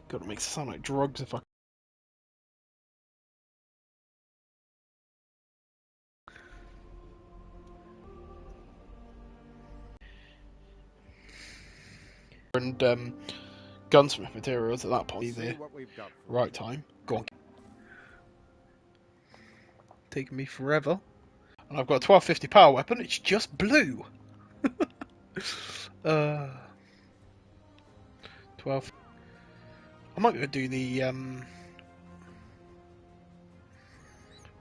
God, it makes it sound like drugs if I... And gunsmith materials at that point. The right time. Go on. Taking me forever. And I've got a 1250 power weapon. It's just blue. 12. I might go do the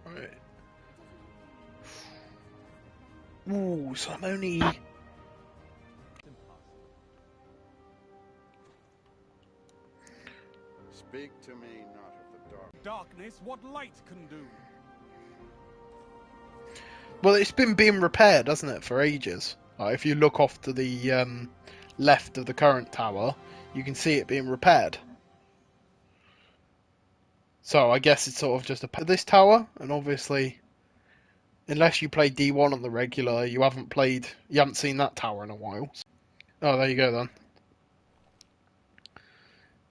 Right. Ooh, so I'm only... Speak to me, not of the dark. Darkness, what light can do. Well, it's been being repaired, hasn't it, for ages? Like, if you look off to the left of the current tower, you can see it being repaired. So I guess it's sort of just this tower, and obviously, unless you play D1 on the regular, you haven't seen that tower in a while. Oh, there you go then.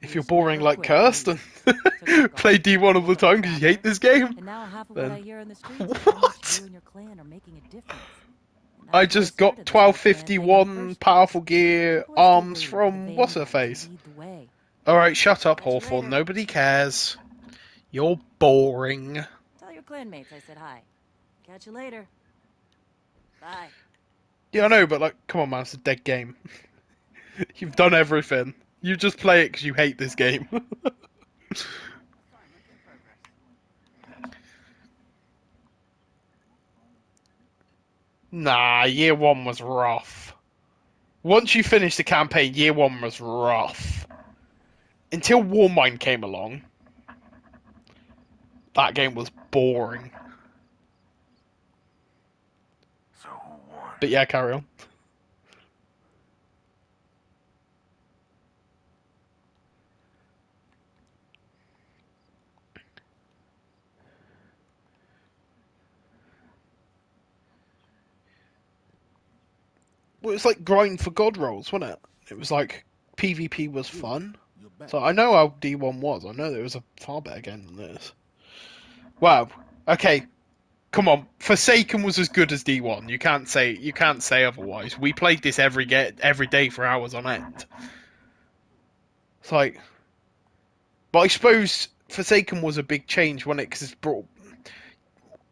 If you're boring like Kirsten, play D1 all the time because you hate this game. And now half of what I hear in the streets is What? how much you and your clan are making a difference. I just got 1251 powerful gear arms from what's her face. Alright, shut up, Hawthorne. Nobody cares. You're boring. Tell your clanmates I said hi. Catch you later. Bye. Yeah, I know, but like, come on, man, it's a dead game. You've done everything. You just play it because you hate this game. Nah, year one was rough. Once you finish the campaign, year one was rough. Until Warmind came along, that game was boring. So who won? But yeah, carry on. Well, it's like grind for god rolls, wasn't it? It was like PvP was fun. So I know how D1 was. I know there was a far better game than this. Wow. Okay. Come on. Forsaken was as good as D1. You can't say otherwise. We played this every day for hours on end. It's like, but I suppose Forsaken was a big change, wasn't it? Because it's brought.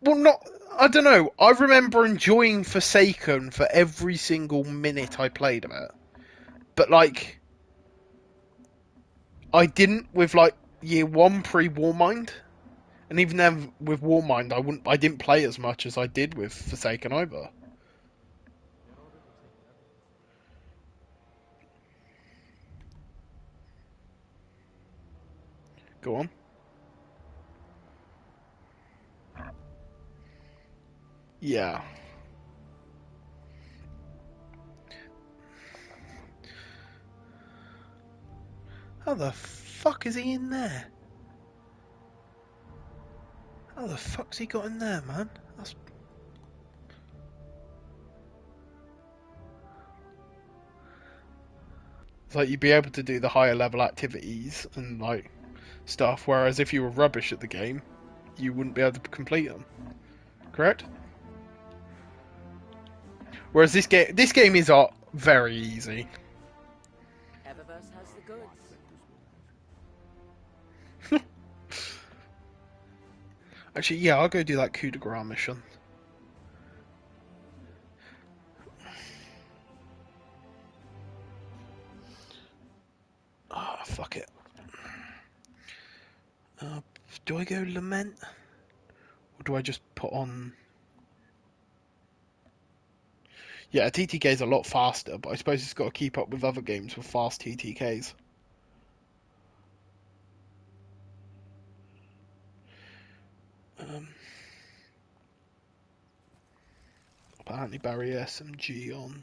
Well, not. I don't know. I remember enjoying Forsaken for every single minute I played of it. But, like, I didn't with, like, year one pre-Warmind. And even then, with Warmind, I didn't play as much as I did with Forsaken either. Go on. Yeah. How the fuck is he in there? How the fuck's he got in there, man? That's... It's like you'd be able to do the higher level activities and like stuff, whereas if you were rubbish at the game, you wouldn't be able to complete them. Correct? Whereas this game is very easy. Eververse has the goods. Actually, yeah, I'll go do that coup de grace mission. Ah, fuck it. Do I go Lament? Or do I just put on... Yeah, a TTK is a lot faster, but I suppose it's got to keep up with other games with fast TTKs. Apparently barrier SMG on.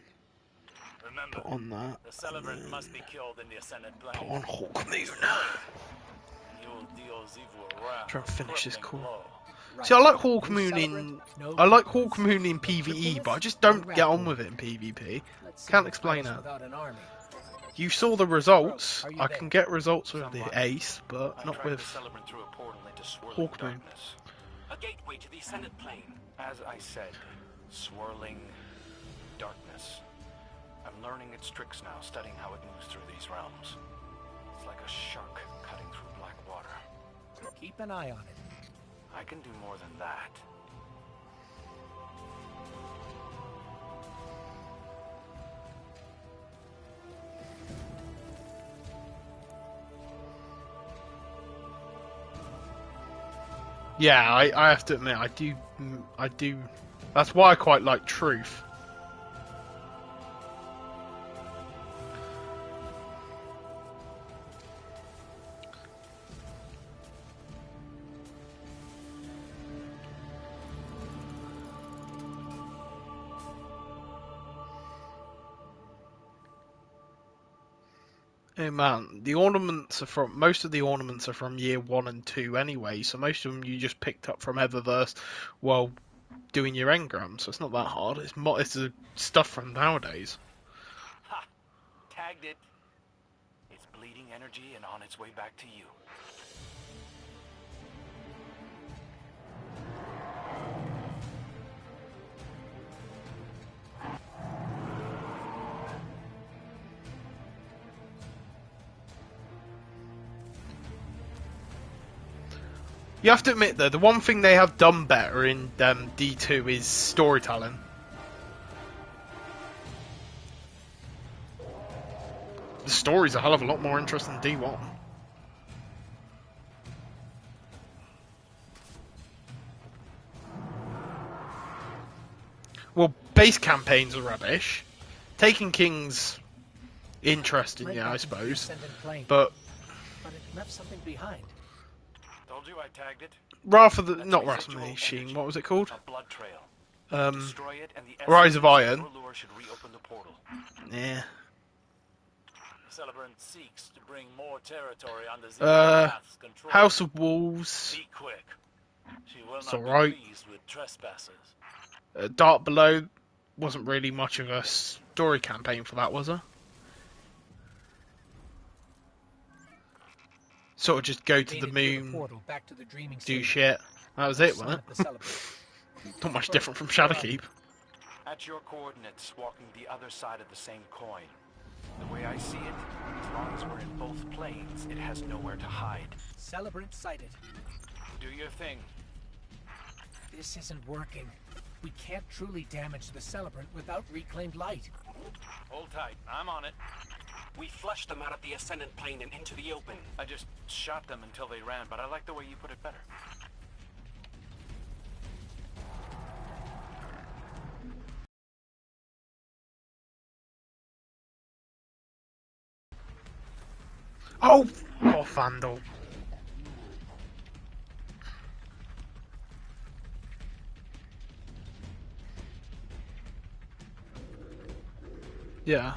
Remember, Put on that. the celebrant must be killed in the ascended plane. Put on Hawkmoon. Try and finish this call. See, I like Hawkmoon in PvE, but I just don't get on with it in PvP. Can't explain that. You saw the results. Are you I there? can get results with the Somewhat. Ace, but I not tracked with the celebrant through a portal into swirling Hawkmoon. darkness. A gateway to the Ascendant Plane. As I said, swirling darkness. I'm learning its tricks now, studying how it moves through these realms. It's like a shark cutting through black water. Keep an eye on it. I can do more than that. Yeah, I have to admit, I do. That's why I quite like Truth. Hey man, the ornaments are from most of the ornaments are from year 1 and 2 anyway, so most of them you just picked up from Eververse while doing your engram, so it's not that hard. It's the stuff from nowadays. Ha! Tagged it. It's bleeding energy and on its way back to you. You have to admit though, the one thing they have done better in D2 is storytelling. The story's a hell of a lot more interesting than D1. Well, base campaigns are rubbish. Taking King's interesting, yeah, I suppose. But it left something behind. Told you I tagged it. Wrath of the That's not Wrath of the residual Machine. energy. What was it called? A blood trail. Um, Destroy it and the Rise of essence Iron. your lure should reopen the portal. Yeah. The celebrant seeks to bring more territory under Xenopath's control. House of Wolves. Be quick. She will It's not alright. be pleased with trespassers. Dark Below wasn't really much of a story campaign for that, was there? Sort of just go to the moon, Back to the dreaming do state. shit. That was it, wasn't Summon it? the celebrant. Not much different from Shadowkeep. At your coordinates, walking the other side of the same coin. The way I see it, as long as we're in both planes, it has nowhere to hide. Celebrant sighted. Do your thing. This isn't working. We can't truly damage the celebrant without reclaimed light. Hold tight. I'm on it. We flushed them out of the Ascendant Plane and into the open. I just shot them until they ran, but I like the way you put it better. Oh, Vandal. Yeah.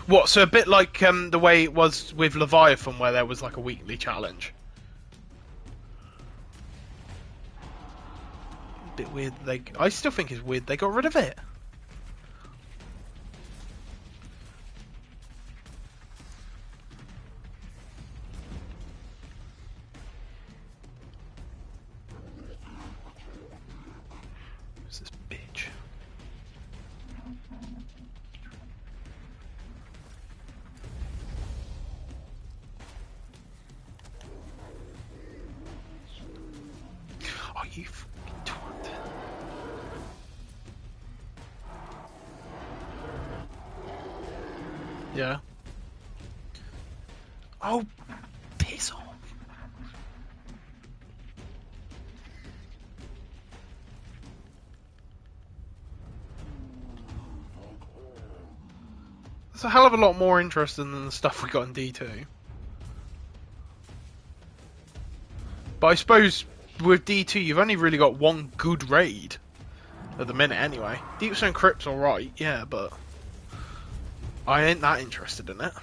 What? So a bit like the way it was with Leviathan, where there was like a weekly challenge. Bit weird. I still think it's weird they got rid of it. Who's this bitch? Oh, you fucking twat. Yeah. Oh, piss off. It's a hell of a lot more interesting than the stuff we got in D2. But I suppose with D2 you've only really got one good raid. At the minute anyway. Deepstone Crypt's alright, yeah, but I ain't that interested in it.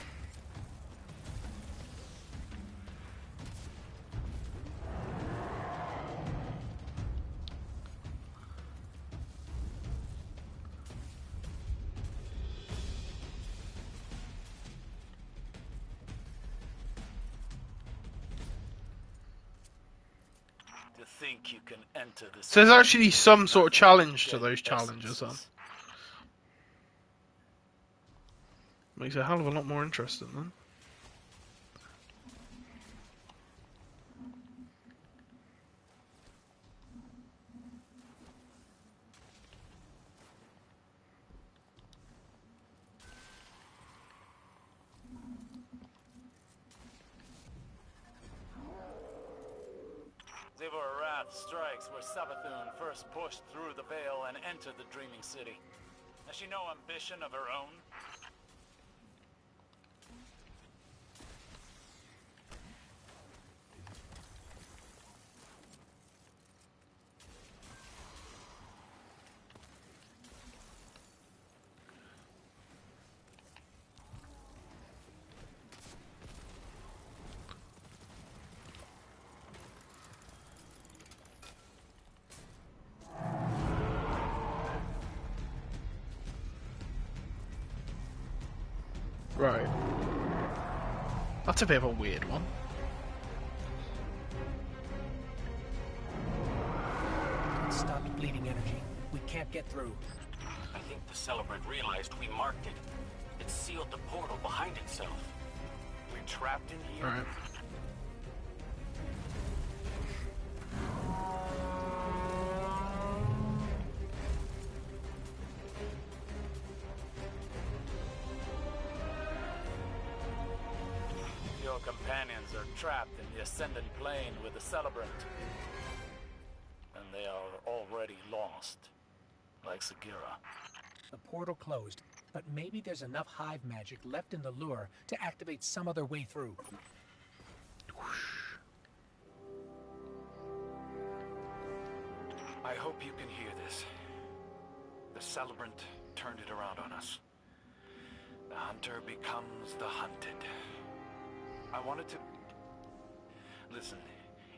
think you can enter the So there's actually some sort of Nothing challenge to but those challenges then. essences. Makes it a hell of a lot more interesting then. Zivor Wrath strikes where Savathun first pushed through the veil and entered the Dreaming City. Has she no ambition of her own? Right. That's a bit of a weird one. It stopped bleeding energy. We can't get through. I think the Celebrant realized we marked it. It sealed the portal behind itself. We're trapped in here? Right. Your companions are trapped in the Ascendant Plane with the Celebrant. And they are already lost. Like Sagira. The portal closed, but maybe there's enough hive magic left in the lure to activate some other way through. I hope you can hear this. The Celebrant turned it around on us. The hunter becomes the hunted. I wanted to... Listen,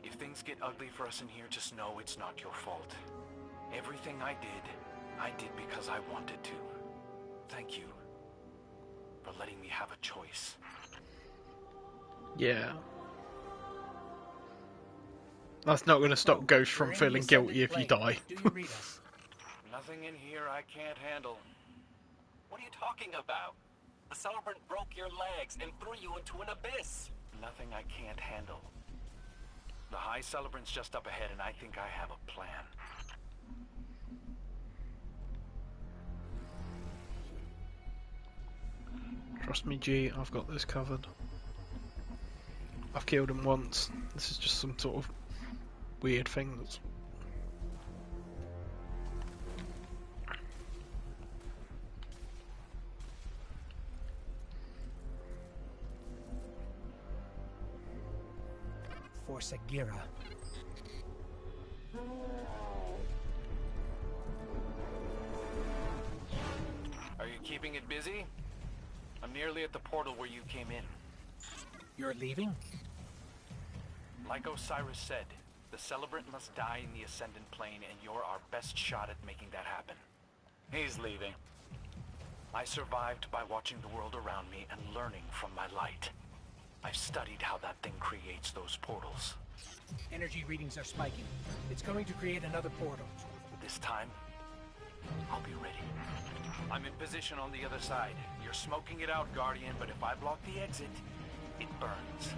if things get ugly for us in here, just know it's not your fault. Everything I did because I wanted to. Thank you for letting me have a choice. Yeah. That's not going to stop Ghost from We're in feeling the guilty Ascendant if you Plane. die. Do you read us? Nothing in here I can't handle. What are you talking about? The Celebrant broke your legs and threw you into an abyss. Nothing I can't handle. The High Celebrant's just up ahead, and I think I have a plan. Trust me, G, I've got this covered. I've killed him once. This is just some sort of weird thing that's... For Sagira. Are you keeping it busy? I'm nearly at the portal where you came in. You're leaving? Like Osiris said, the Celebrant must die in the Ascendant Plane, and you're our best shot at making that happen. He's leaving. I survived by watching the world around me and learning from my light. I've studied how that thing creates those portals. Energy readings are spiking. It's going to create another portal. This time, I'll be ready. I'm in position on the other side. You're smoking it out, Guardian, but if I block the exit, it burns.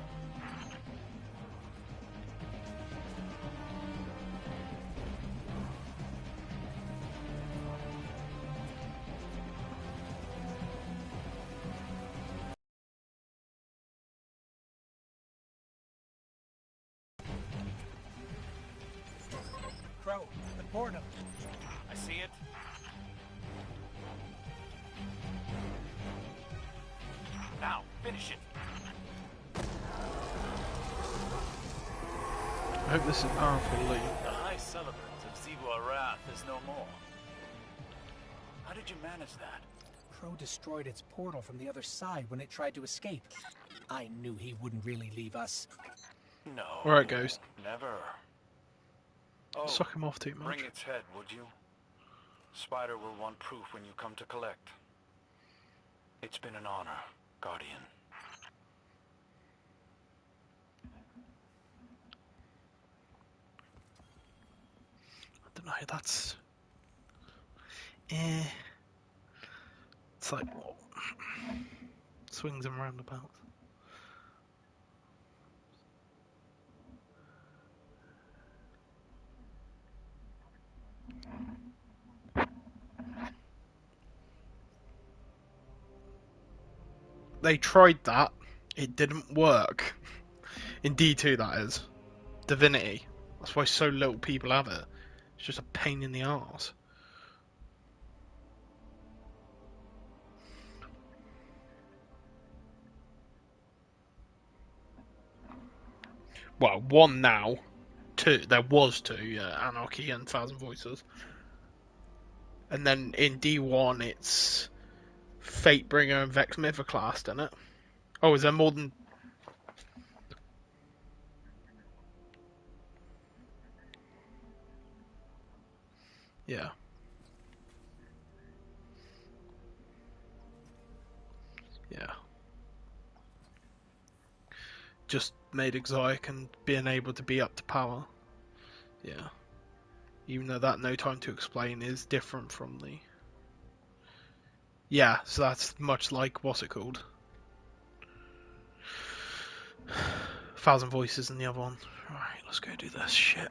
Crow, the portal. I see it. Now, finish it. I hope this is powerful, Lee. The High Celebrant of Zivor Wrath is no more. How did you manage that? Crow destroyed its portal from the other side when it tried to escape. I knew he wouldn't really leave us. No. Alright, Ghost. Never. Oh, Suck him off too much. bring its head, would you? Spider will want proof when you come to collect. It's been an honor, Guardian. don't know. That's eh. It's like what? Swings and roundabouts. They tried that. It didn't work. In D2, that is. Divinity. That's why so little people have it. It's just a pain in the arse. Well, one now. Two. There was two, yeah. Anarchy and Thousand Voices. And then in D1, it's Fatebringer and Vex Mythoclast, isn't it? Oh, is there more than... Yeah. Yeah. Just made Exotic and being able to be up to power. Yeah. Even though that No Time to Explain is different from the... Yeah, so that's much like, what's it called? Thousand Voices and the other one. Right, let's go do this shit.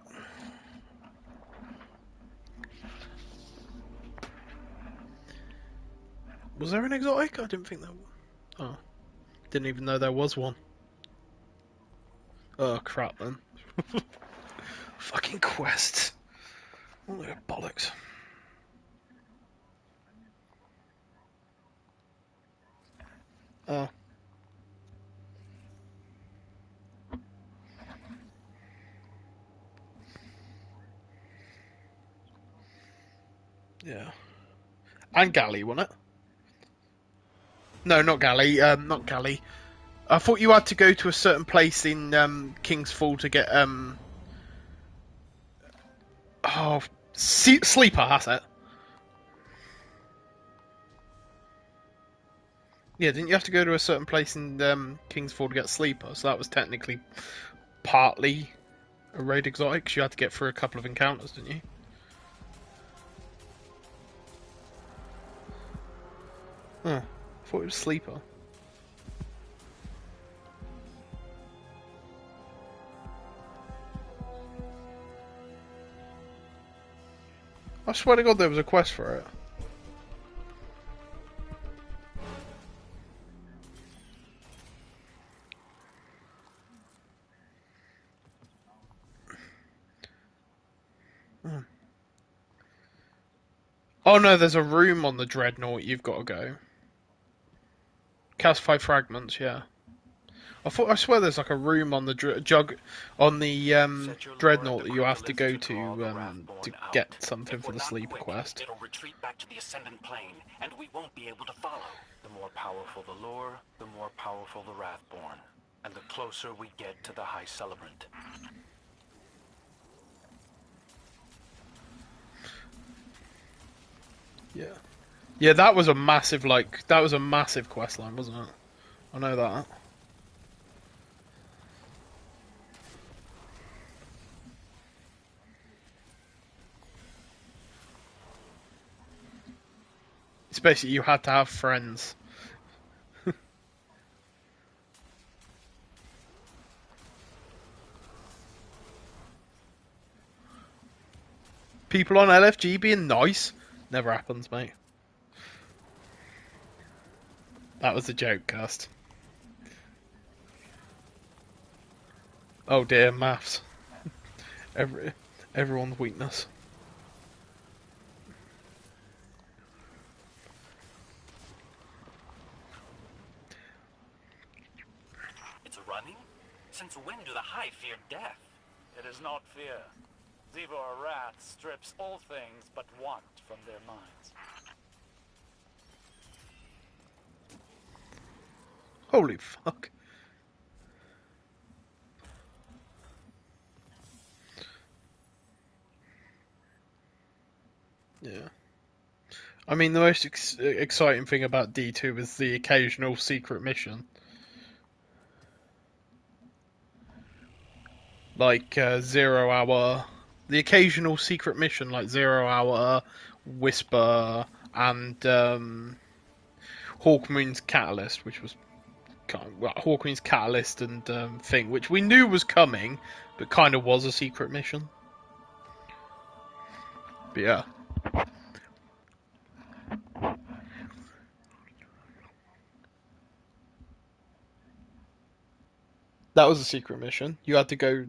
Was there an Exotic? I didn't think there was. Oh. Didn't even know there was one. Oh, crap then. Fucking quests. Oh, they're bollocks. Oh. Yeah. And Galley, wasn't it? No, not Galley. Not Galley. I thought you had to go to a certain place in King's Fall to get Sleeper. That's it. Yeah, didn't you have to go to a certain place in King's Fall to get Sleeper? So that was technically partly a raid exotic. 'Cause you had to get through a couple of encounters, didn't you? Huh. I thought it was Sleeper. I swear to God there was a quest for it. Oh no, there's a room on the Dreadnought you've got to go. Cast 5 fragments, yeah. I swear there's like a room on the Dreadnought that you have to go to get something for the Sleeper quest. It'll retreat back to the Ascendant Plane, and we won't be able to follow. The more powerful the lure, the more powerful the Wrathborn, and the closer we get to the High Celebrant. Yeah. Yeah, that was a massive quest line, wasn't it? I know that. It's basically you had to have friends. People on LFG being nice never happens, mate. That was a joke, cast. Oh dear, maths. Everyone's weakness. It's running? Since when do the High fear death? It is not fear. Zivor Wrath strips all things but want from their minds. Holy fuck. Yeah. I mean, the most exciting thing about D2 is the occasional secret mission. Like 0 Hour The occasional secret mission like 0 Hour, Whisper, and Hawkmoon's Catalyst, which was Hawkmoon's Catalyst and thing, which we knew was coming, but kind of was a secret mission. But yeah. That was a secret mission. You had to go.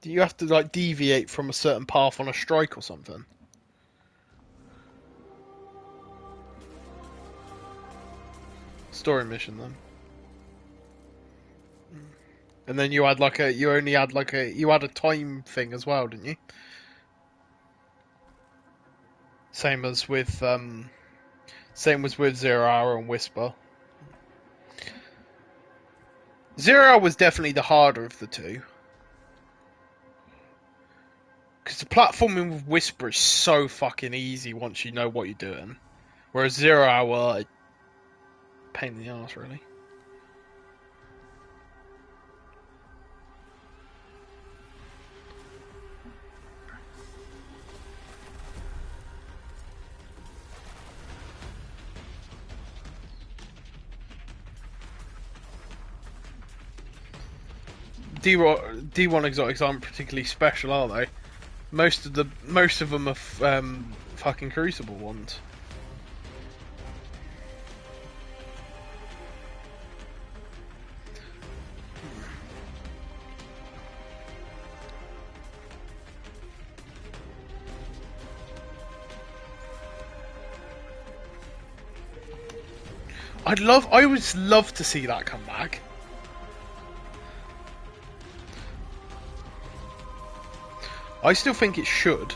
You have to like deviate from a certain path on a strike or something. Story mission then. And then you had like a. You only had like a. You had a time thing as well, didn't you? Same as with 0 Hour and Whisper. 0 Hour was definitely the harder of the two. Because the platforming with Whisper is so fucking easy once you know what you're doing. Whereas 0 Hour, pain in the arse, really. D1 exotics aren't particularly special, are they? Most of them are fucking Crucible ones. I would love to see that come back. I still think it should.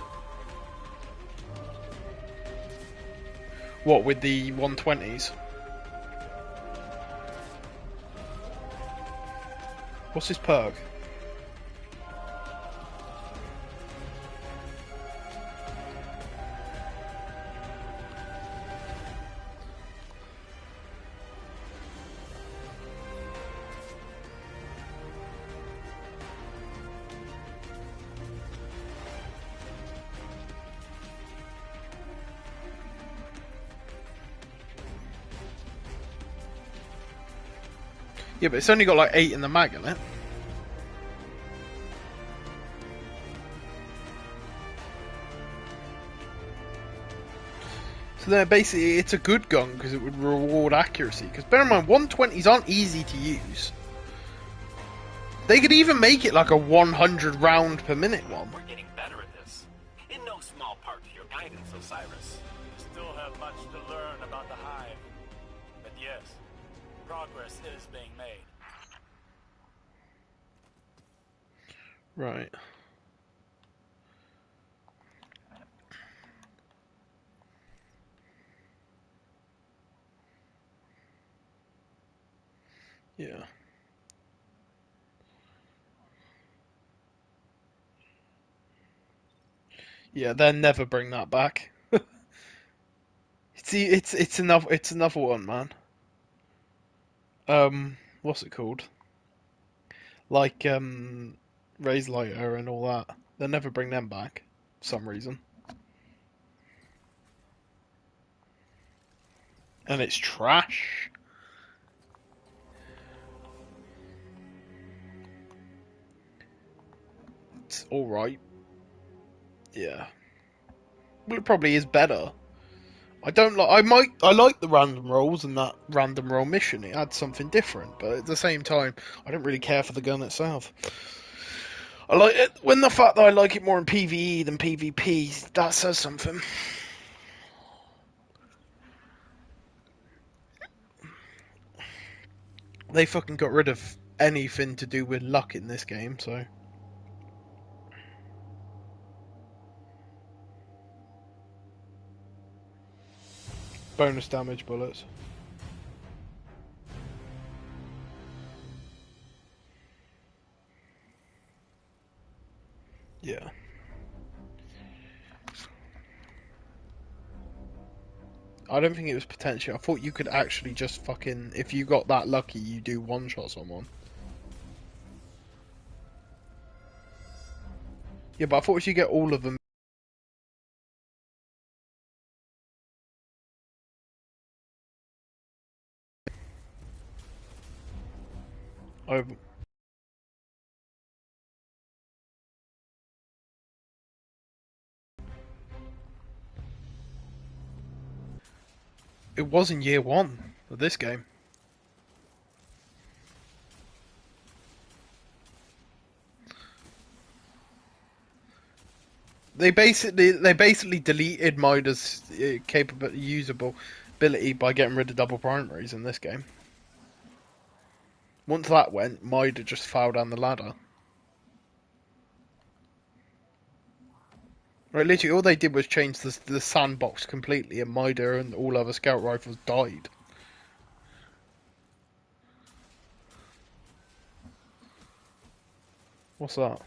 What, with the 120s? What's his perk? Yeah, but it's only got like 8 in the mag, isn't it? So then basically it's a good gun because it would reward accuracy. Because bear in mind, 120s aren't easy to use. They could even make it like a 100 round per minute one. We're getting better at this. In no small part to your guidance, Osiris. We still have much to learn about the Hive. But yes, progress is being made. Right. Yeah. Yeah, they'll never bring that back. See, it's another one, man. What's it called? Like Raise Lighter and all that. They'll never bring them back for some reason. And it's trash. It's alright. Yeah. Well, it probably is better. I like the random rolls and that random roll mission. It adds something different, but at the same time, I don't really care for the gun itself. I like it when the fact that I like it more in PvE than PvP, that says something. They fucking got rid of anything to do with luck in this game, so. Bonus damage bullets. Yeah. I don't think it was potential. I thought you could actually just fucking, if you got that lucky, you do one-shot someone. Yeah, but I thought you get all of them. Over. It was in year one of this game. They basically deleted Mida's usability by getting rid of double primaries in this game. Once that went, Mida just fell down the ladder. Right, literally all they did was change the sandbox completely, and Mida and all other scout rifles died. What's that?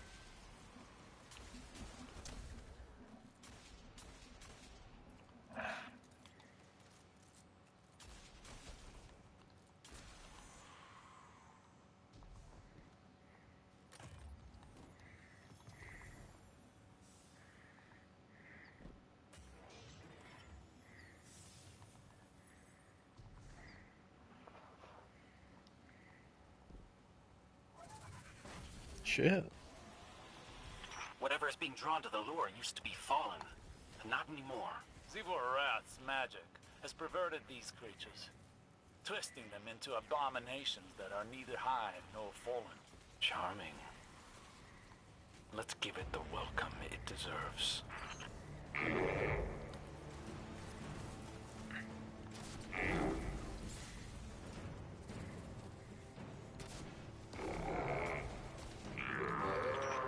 Shit. Whatever is being drawn to the lure used to be fallen. Not anymore. Zivor Rat's magic has perverted these creatures, twisting them into abominations that are neither high nor fallen. Charming. Let's give it the welcome it deserves.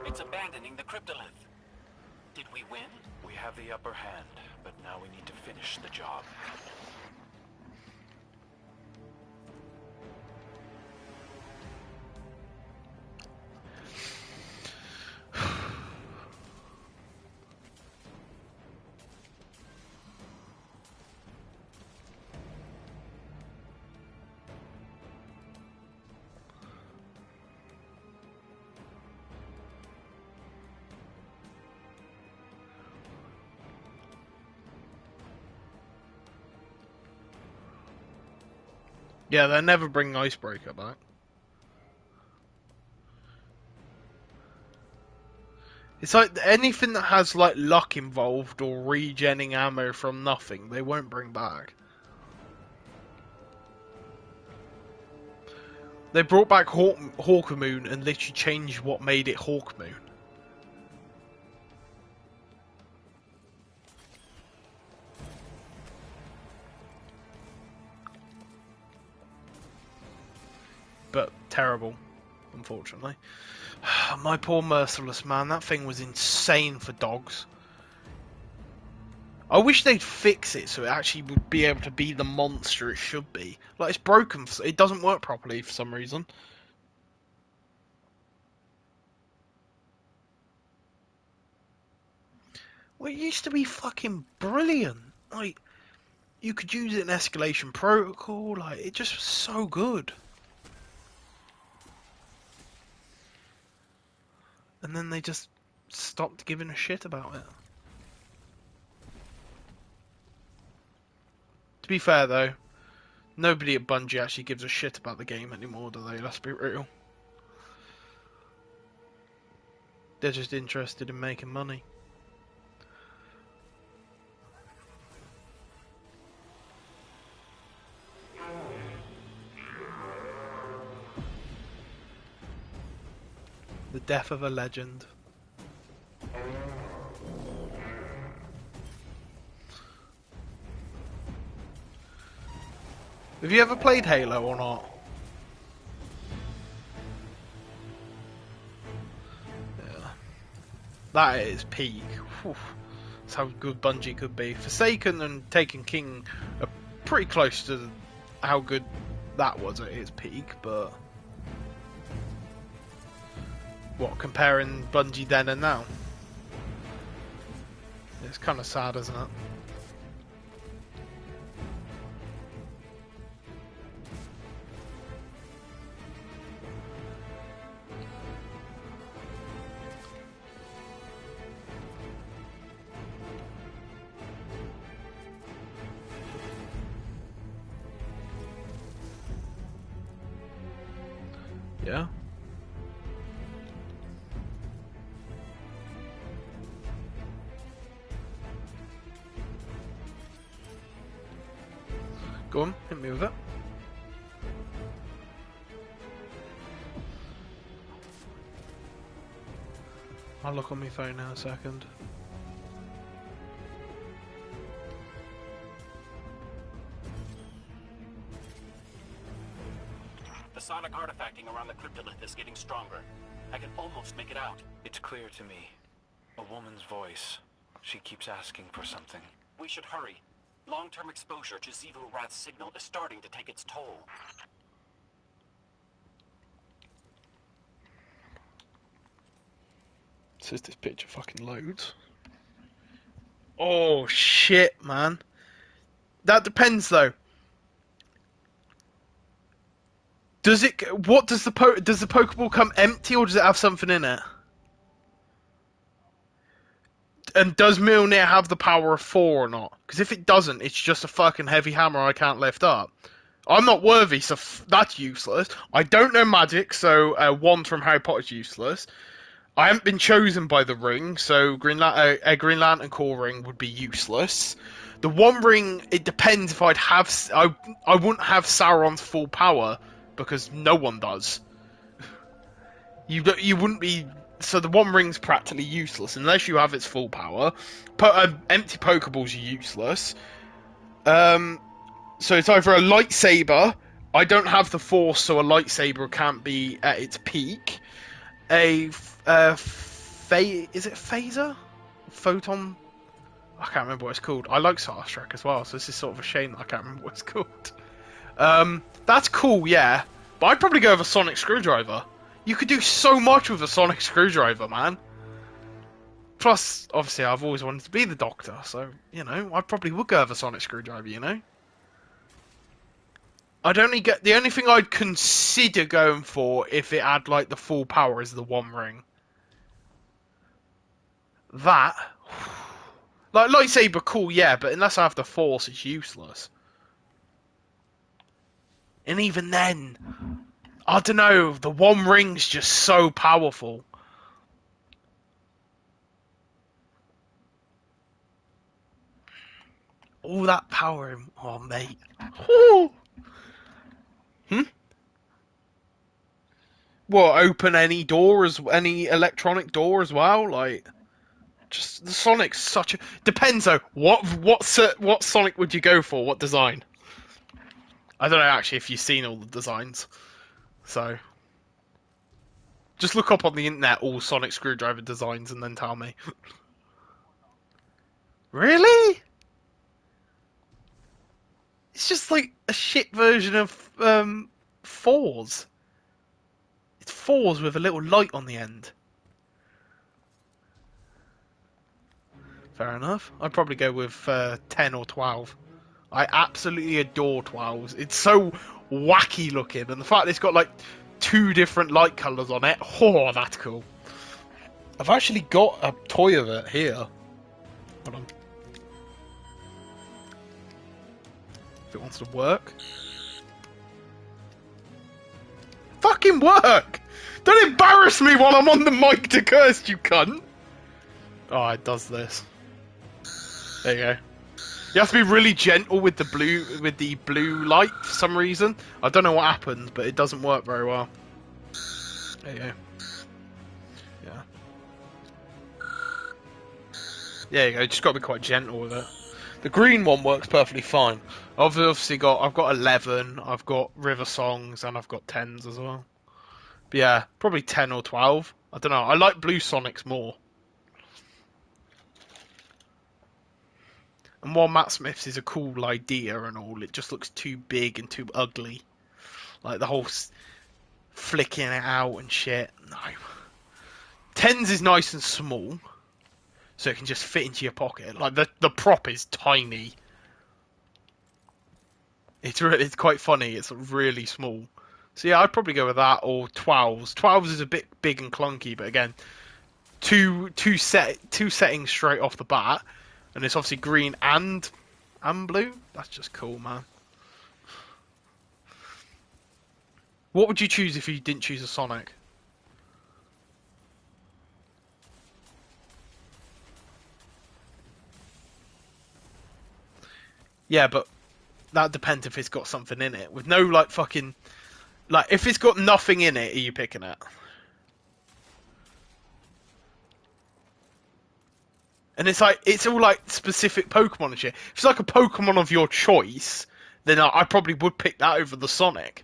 It's abandoning the cryptolith. Did we win? We have the upper hand, but now we need to finish the job. Yeah, they'll never bring Icebreaker back. It's like anything that has like luck involved or regenning ammo from nothing, they won't bring back. They brought back Hawkmoon and literally changed what made it Hawkmoon. But terrible, unfortunately. My poor Merciless, man. That thing was insane for dogs. I wish they'd fix it so it actually would be able to be the monster it should be. Like, it's broken. It doesn't work properly for some reason. Well, it used to be fucking brilliant. Like, you could use it in Escalation Protocol. Like, it just was so good. And then they just stopped giving a shit about it. To be fair, though, nobody at Bungie actually gives a shit about the game anymore, do they? Let's be real. They're just interested in making money. The death of a legend. Have you ever played Halo or not? Yeah. That is peak. Whew. That's how good Bungie could be. Forsaken and Taken King are pretty close to how good that was at its peak, but... What, comparing Bungie then and now? It's kind of sad, isn't it? Yeah. Go on, hit me with it. I'll look on my phone in a second. The sonic artifacting around the cryptolith is getting stronger. I can almost make it out. It's clear to me. A woman's voice. She keeps asking for something. We should hurry. Long-term exposure to Xivu Rath's signal is starting to take its toll. Says this picture fucking loads. Oh shit, man. That depends though. Does it? What does the Pokeball come empty or does it have something in it? And does Mjolnir have the power of 4 or not? Because if it doesn't, it's just a fucking heavy hammer I can't lift up. I'm not worthy, so that's useless. I don't know magic, so wand from Harry Potter's useless. I haven't been chosen by the ring, so Green Lantern core ring would be useless. The One Ring, it depends if I'd have... I wouldn't have Sauron's full power, because no one does. You wouldn't be... So the One Ring's practically useless, unless you have its full power. Empty Pokeballs are useless. So it's either a lightsaber... I don't have the Force, so a lightsaber can't be at its peak. Is it phaser? Photon? I can't remember what it's called. I like Star Trek as well, so this is sort of a shame that I can't remember what it's called. That's cool, yeah. But I'd probably go with a sonic screwdriver. You could do so much with a sonic screwdriver, man. Plus, obviously, I've always wanted to be the Doctor, so, you know, I probably would go with a sonic screwdriver, you know? The only thing I'd consider going for if it had, like, the full power is the One Ring. That... Like, lightsaber, cool, yeah, but unless I have the Force, it's useless. And even then, I don't know, the One Ring's just so powerful. All that power, oh, mate. Woo! Well, open any electronic door as well, like... Just the Sonic's such a... Depends though. What Sonic would you go for? What design? I don't know actually if you've seen all the designs. So just look up on the internet all Sonic screwdriver designs and then tell me. Really? It's just like a shit version of Fours. It's Fours with a little light on the end. Fair enough. I'd probably go with 10 or 12. I absolutely adore 12s. It's so wacky looking, and the fact that it's got like 2 different light colours on it, oh, that's cool. I've actually got a toy of it here. Hold on. If it wants to work. Fucking work! Don't embarrass me while I'm on the mic to curse, you cunt! Oh, it does this. There you go. You have to be really gentle with the blue light for some reason. I don't know what happens, but it doesn't work very well. There you go. Yeah. There you go. Just got to be quite gentle with it. The green one works perfectly fine. I've got 11. I've got River Songs, and I've got 10s as well. But yeah, probably 10 or 12. I don't know. I like Blue Sonics more. And while Matt Smith's is a cool idea and all, it just looks too big and too ugly. Like the whole flicking it out and shit. No. 10s is nice and small, so it can just fit into your pocket. Like the prop is tiny. It's quite funny. It's really small. So yeah, I'd probably go with that or 12s. 12s is a bit big and clunky, but again, two settings straight off the bat. And it's obviously green and blue. That's just cool, man. What would you choose if you didn't choose a Sonic? Yeah, but that depends if it's got something in it. With no, like, fucking... Like, if it's got nothing in it, are you picking it? And it's like, it's all, like, specific Pokemon and shit. If it's like a Pokemon of your choice, then I probably would pick that over the Sonic.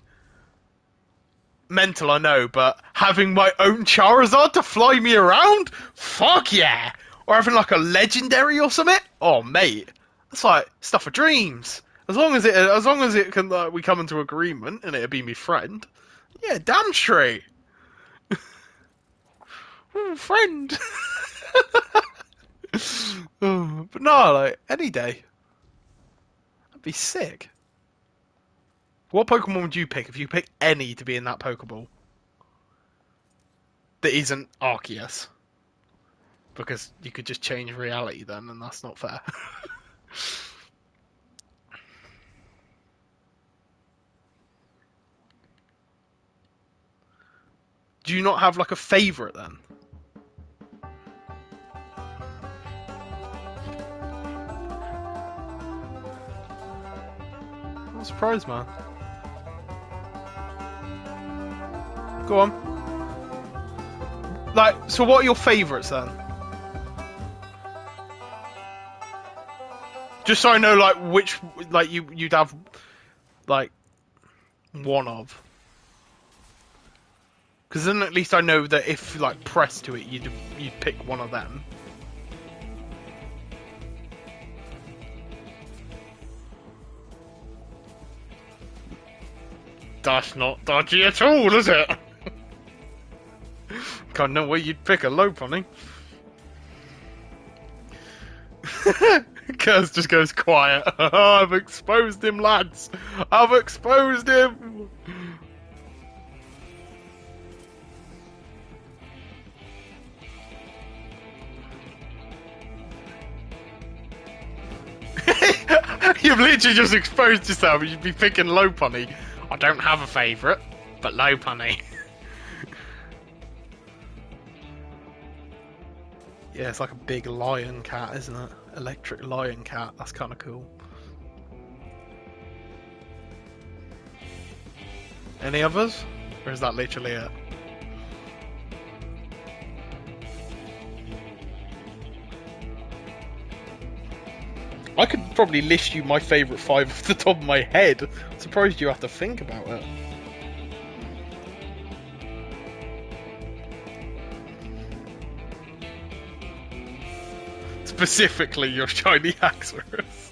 Mental, I know, but having my own Charizard to fly me around? Fuck yeah! Or having, like, a Legendary or something? Oh, mate. That's like stuff of dreams. As long as it can, we come into agreement and it'll be me friend. Yeah, damn straight. Ooh, friend. Oh, but no, like any day. That'd be sick. What Pokemon would you pick if you pick any to be in that Pokeball? That isn't Arceus. Because you could just change reality then, and that's not fair. Do you not have like a favourite then? I'm surprised, man. Go on. Like, so what are your favourites then? Just so I know, like, which, like, you'd have, like, one of. Because then at least I know that if, like, pressed to it, you'd pick one of them. That's not dodgy at all, is it? Can't know where you'd pick a Lopunny. Curse just goes quiet. I've exposed him, lads. I've exposed him. You've literally just exposed yourself. You'd be picking Lopunny. I don't have a favourite, but Lopunny. Yeah, it's like a big lion cat, isn't it? Electric lion cat. That's kind of cool. Any others? Or is that literally it? I could probably list you my favourite 5 off the top of my head. I'm surprised you have to think about it. Specifically your shiny Haxorus.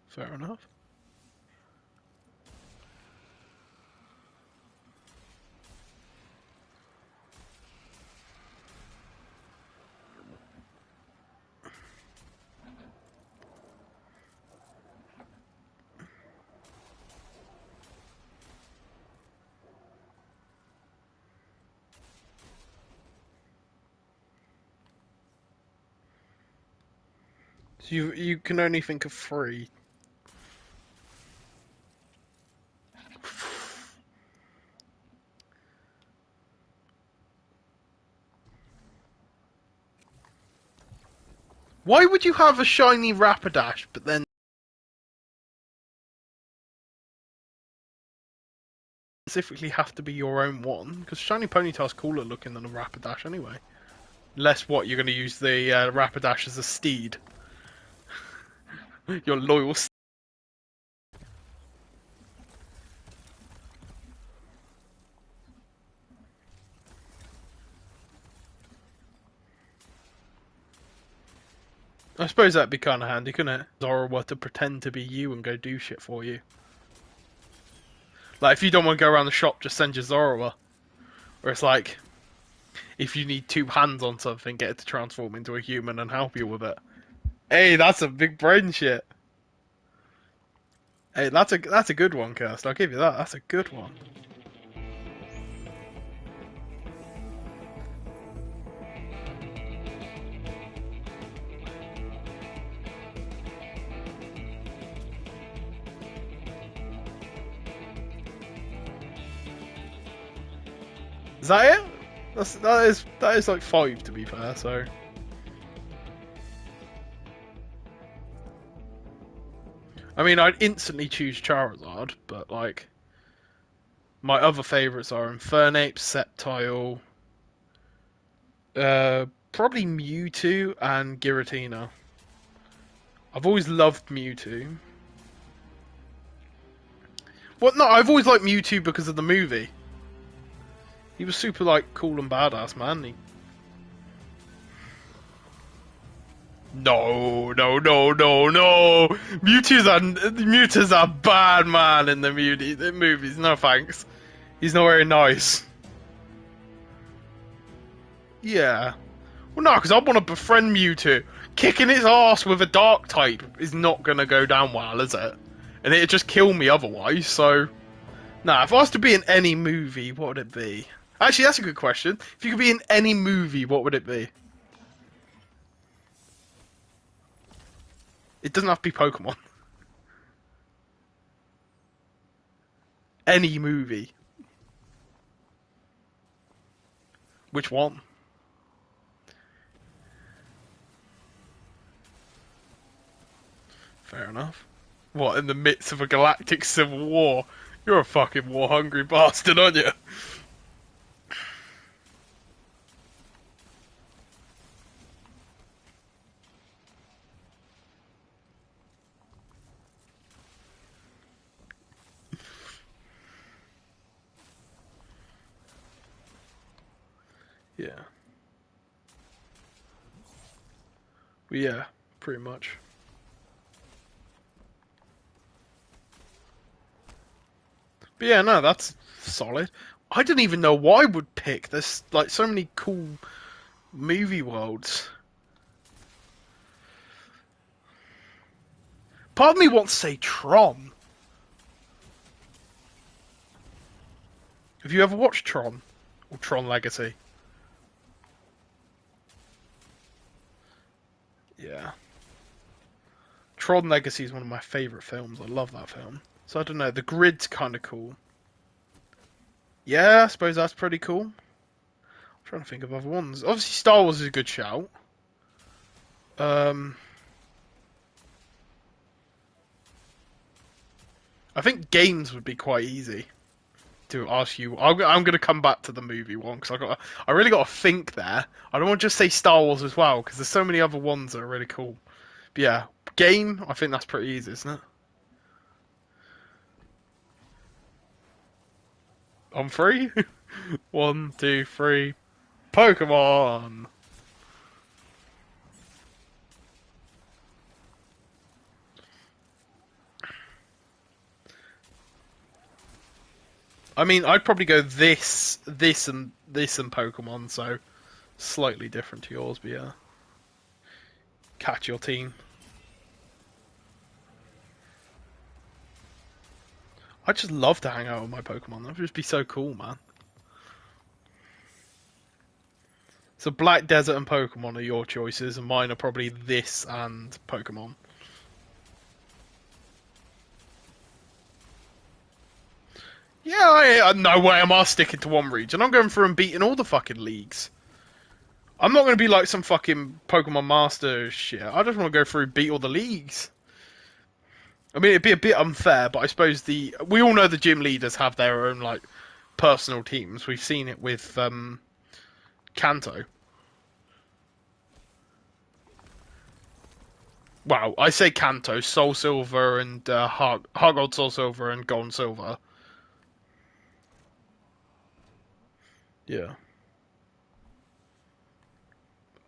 Fair enough. So you can only think of 3. Why would you have a shiny Rapidash, but then specifically have to be your own one? Because shiny Ponytail's cooler looking than a Rapidash anyway. Unless what, you're going to use the Rapidash as a steed. Your loyal steed. I suppose that'd be kind of handy, couldn't it? Zorua to pretend to be you and go do shit for you. Like, if you don't want to go around the shop, just send your Zorua. Where it's like, if you need 2 hands on something, get it to transform into a human and help you with it. Hey, that's a big brain shit. Hey, that's a good one, Kirst. I'll give you that. That's a good one. Is that it? That is like 5 to be fair. So. I mean, I'd instantly choose Charizard, but like, my other favourites are Infernape, Sceptile, probably Mewtwo and Giratina. I've always loved Mewtwo. Well, no, I've always liked Mewtwo because of the movie. He was super, like, cool and badass, man. No. Mewtwo's a bad man in the movies. No thanks. He's not very nice. Yeah. Well, no, because I want to befriend Mewtwo. Kicking his ass with a dark type is not going to go down well, is it? And it'd just kill me otherwise, so... Nah, if I was to be in any movie, what would it be? Actually, that's a good question. If you could be in any movie, what would it be? It doesn't have to be Pokemon. Any movie. Which one? Fair enough. What, in the midst of a galactic civil war? You're a fucking war-hungry bastard, aren't you? Yeah. Well, yeah, pretty much. But yeah, no, that's solid. I didn't even know what I would pick. There's like so many cool movie worlds. Part of me wants to say Tron. Have you ever watched Tron? Or Tron Legacy? Yeah. Tron Legacy is one of my favourite films. I love that film. So I don't know, the grid's kind of cool. Yeah, I suppose that's pretty cool. I'm trying to think of other ones. Obviously Star Wars is a good shout. I think games would be quite easy to ask you. I'm going to come back to the movie one because I really got to think there. I don't want to just say Star Wars as well because there's so many other ones that are really cool. But yeah, game, I think that's pretty easy, isn't it? On 3? 1, 2, 3. Pokemon! I mean, I'd probably go this and Pokemon, so slightly different to yours, but yeah. Catch your team. I'd just love to hang out with my Pokemon. That would just be so cool, man. So Black Desert and Pokemon are your choices, and mine are probably this and Pokemon. Yeah, no way am I sticking to one region. I'm going through and beating all the fucking leagues. I'm not going to be like some fucking Pokemon Master shit. I just want to go through and beat all the leagues. I mean, it'd be a bit unfair, but I suppose we all know the gym leaders have their own like personal teams. We've seen it with Kanto. Wow, I say Kanto, Soul Silver and Heart Gold, Soul Silver and Gold and Silver. Yeah.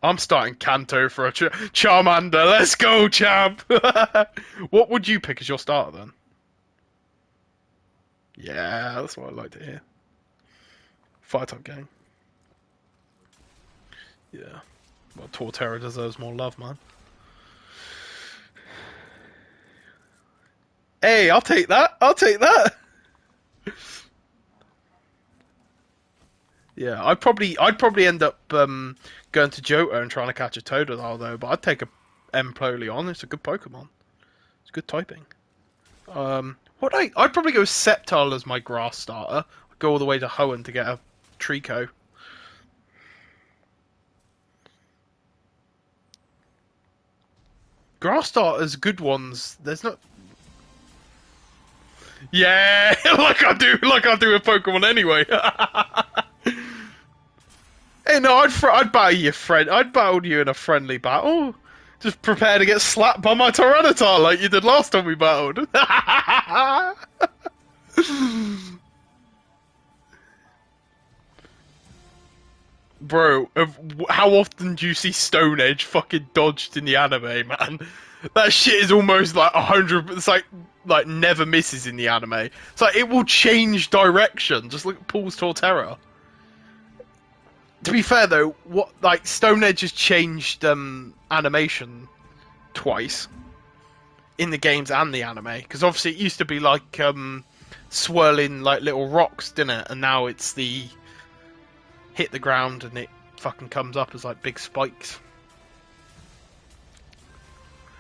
I'm starting Kanto for a Charmander. Let's go, champ! What would you pick as your starter, then? Yeah, that's what I'd like to hear. Fire-type gang. Yeah. Well, Torterra deserves more love, man. Hey, I'll take that! I'll take that! Yeah, I'd probably end up going to Johto and trying to catch a Totodile though, but I'd take a Empoleon. It's a good Pokemon. It's good typing. I'd probably go Sceptile as my grass starter. I'd go all the way to Hoenn to get a Trico. Grass starters, good ones. There's not. Yeah, like I do with Pokemon anyway. Hey, no, I'd battle you, friend. I'd battle you in a friendly battle. Just prepare to get slapped by my Tyranitar like you did last time we battled. Bro, how often do you see Stone Edge fucking dodged in the anime, man? That shit is almost like 100. It's like never misses in the anime. It's like it will change direction. Just look at Paul's Torterra. To be fair though, Stone Edge has changed animation twice in the games and the anime. Because obviously it used to be like swirling like little rocks, didn't it? And now it's the hit the ground and it fucking comes up as like big spikes.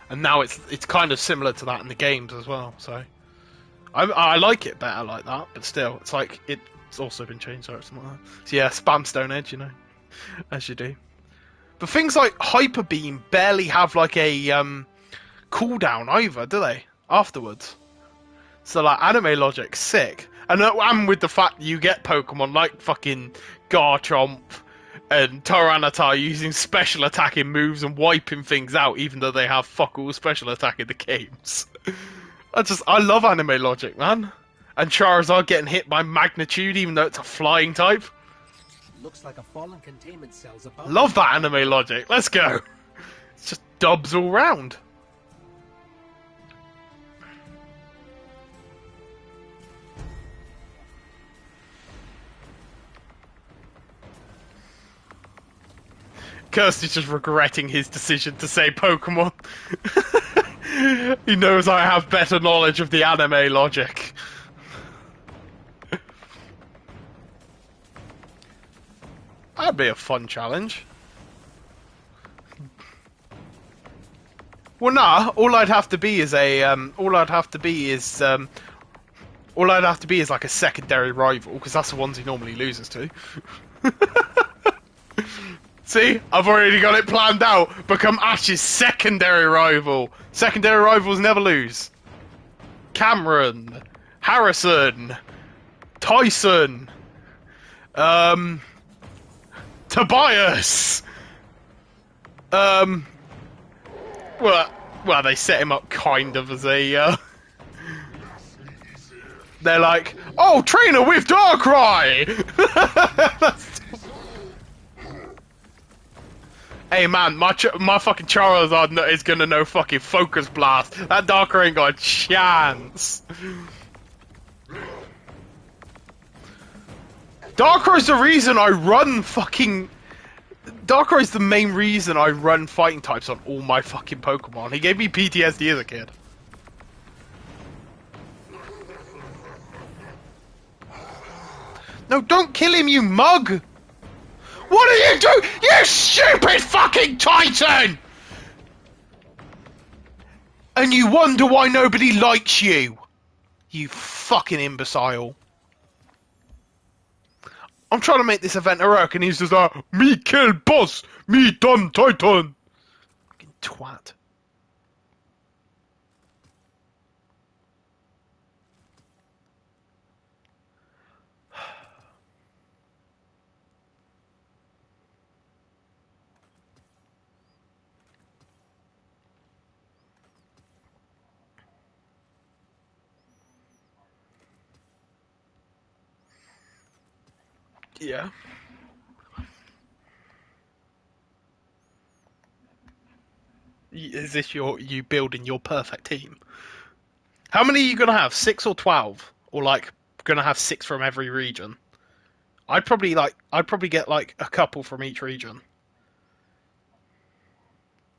And now it's kind of similar to that in the games as well. So I like it better like that, but still, it's like it's also been changed or something like that. So yeah, spam Stone Edge, you know, as you do. But things like Hyper Beam barely have like a cooldown either, do they? Afterwards. So like anime logic's sick. And with the fact that you get Pokemon like fucking Garchomp and Tyranitar using special attacking moves and wiping things out, even though they have fuck all special attack in the games. I love anime logic, man. And Charizard getting hit by Magnitude, even though it's a flying type. Looks like a fallen containment cell's about. Love that anime logic. Let's go. It's just dubs all round. Kirsty's just regretting his decision to say Pokemon. He knows I have better knowledge of the anime logic. That'd be a fun challenge. Well, nah. All I'd have to be is like a secondary rival, because that's the ones he normally loses to. See, I've already got it planned out. Become Ash's secondary rival. Secondary rivals never lose. Cameron, Harrison, Tyson, Tobias. Well, they set him up kind of as a. They're like, oh, trainer with Darkrai. Hey man, my fucking Charizard is gonna know fucking Focus Blast. That Darkrai ain't got a chance. Darkrai's the reason I run fucking... Darkrai's the main reason I run fighting types on all my fucking Pokemon. He gave me PTSD as a kid. No, don't kill him, you mug! What are you doing? You stupid fucking Titan! And you wonder why nobody likes you. You fucking imbecile. I'm trying to make this event heroic and he's just like, me kill boss, me done Titan. Fucking twat. Yeah. Is this you building your perfect team? How many are you gonna have? 6 or 12? Or like gonna have 6 from every region? I'd probably get like a couple from each region.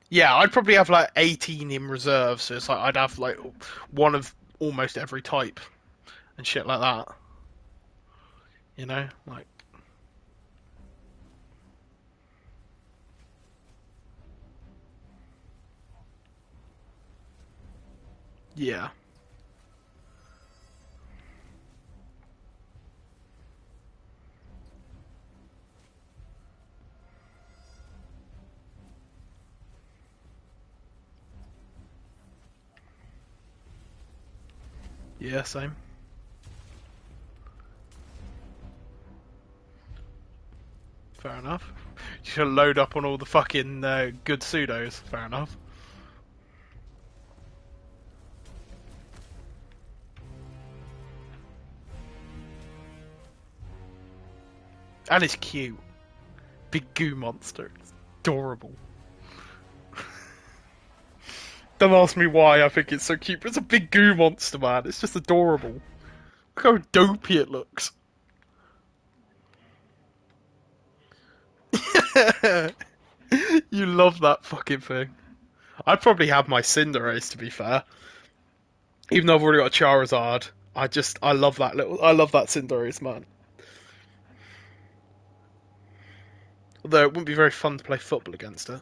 Yeah, I'd probably have like 18 in reserve, so it's like I'd have like one of almost every type and shit like that. You know, like. Yeah. Yeah, same. Fair enough. You should load up on all the fucking good pseudos. Fair enough. And it's cute. Big goo monster. It's adorable. Don't ask me why I think it's so cute, but it's a big goo monster, man. It's just adorable. Look how dopey it looks. You love that fucking thing. I'd probably have my Cinderace, to be fair. Even though I've already got a Charizard, I love that Cinderace, man. Although it wouldn't be very fun to play football against her.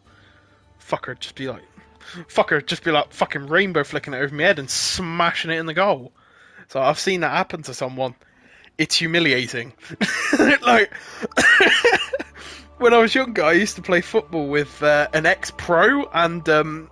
Fucker just be like fucking rainbow flicking it over my head and smashing it in the goal. So I've seen that happen to someone. It's humiliating. Like, when I was younger, I used to play football with an ex-pro and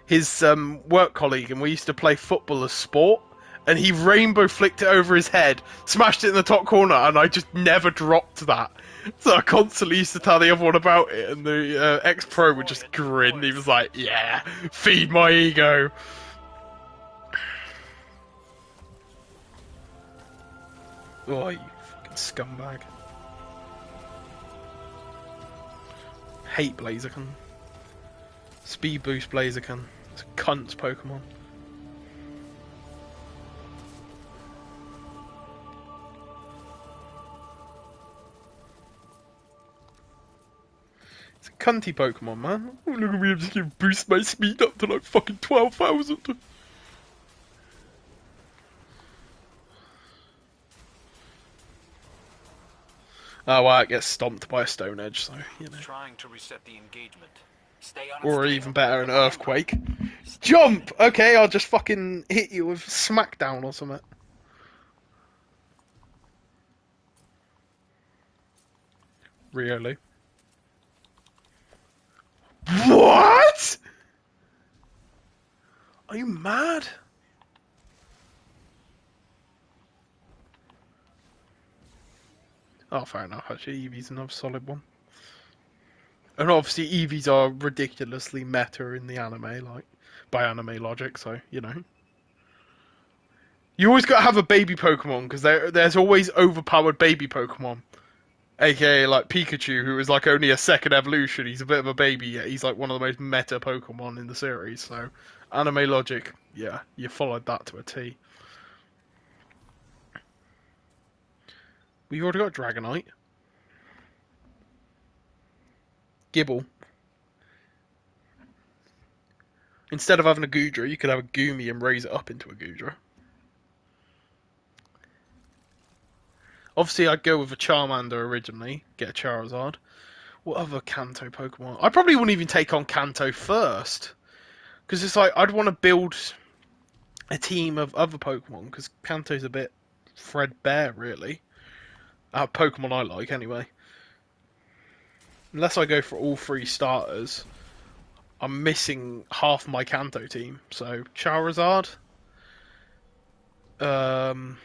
his work colleague, and we used to play football as sport. And he rainbow flicked it over his head, smashed it in the top corner, and I just never dropped that. So I constantly used to tell the other one about it, and the ex-pro would just grin. He was like, yeah, feed my ego. Oh, you fucking scumbag. Hate Blaziken. Speed boost Blaziken. It's a cunt's Pokemon. It's a cunty Pokemon, man. Oh, look at me, I'm just gonna boost my speed up to like fucking 12,000. Oh, well, it gets stomped by a Stone Edge, so, you know. Trying to reset the engagement. Stay on Or even better, an Earthquake. Jump! Okay, I'll just fucking hit you with Smackdown or something. Really? What? Are you mad? Oh, fair enough, actually. Eevee's another solid one. And obviously, Eevees are ridiculously meta in the anime, like, by anime logic, so, you know. You always gotta have a baby Pokemon, because there's always overpowered baby Pokemon. AKA, like, Pikachu, who is, like, only a second evolution. He's a bit of a baby, yet he's, like, one of the most meta Pokemon in the series, so... Anime logic, yeah, you followed that to a T. We've already got Dragonite. Gibble. Instead of having a Goodra, you could have a Goomy and raise it up into a Goodra. Obviously, I'd go with a Charmander originally, get a Charizard. What other Kanto Pokemon? I probably wouldn't even take on Kanto first. Because it's like, I'd want to build a team of other Pokemon, because Kanto's a bit threadbare, really. Pokemon I like, anyway. Unless I go for all three starters, I'm missing half my Kanto team. So, Charizard. I'm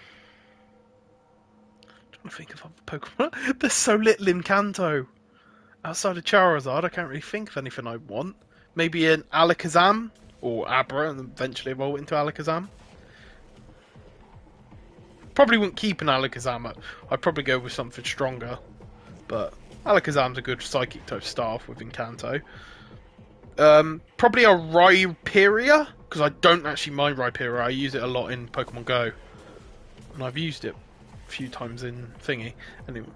trying to think of other Pokemon. There's so little in Kanto. Outside of Charizard, I can't really think of anything I want. Maybe an Alakazam, or Abra, and eventually evolve into Alakazam. Probably wouldn't keep an Alakazam. I'd probably go with something stronger. But Alakazam's a good psychic type start off with in Kanto. Probably a Rhyperior, because I don't actually mind Rhyperior. I use it a lot in Pokemon Go. And I've used it a few times in Thingy. Anyway.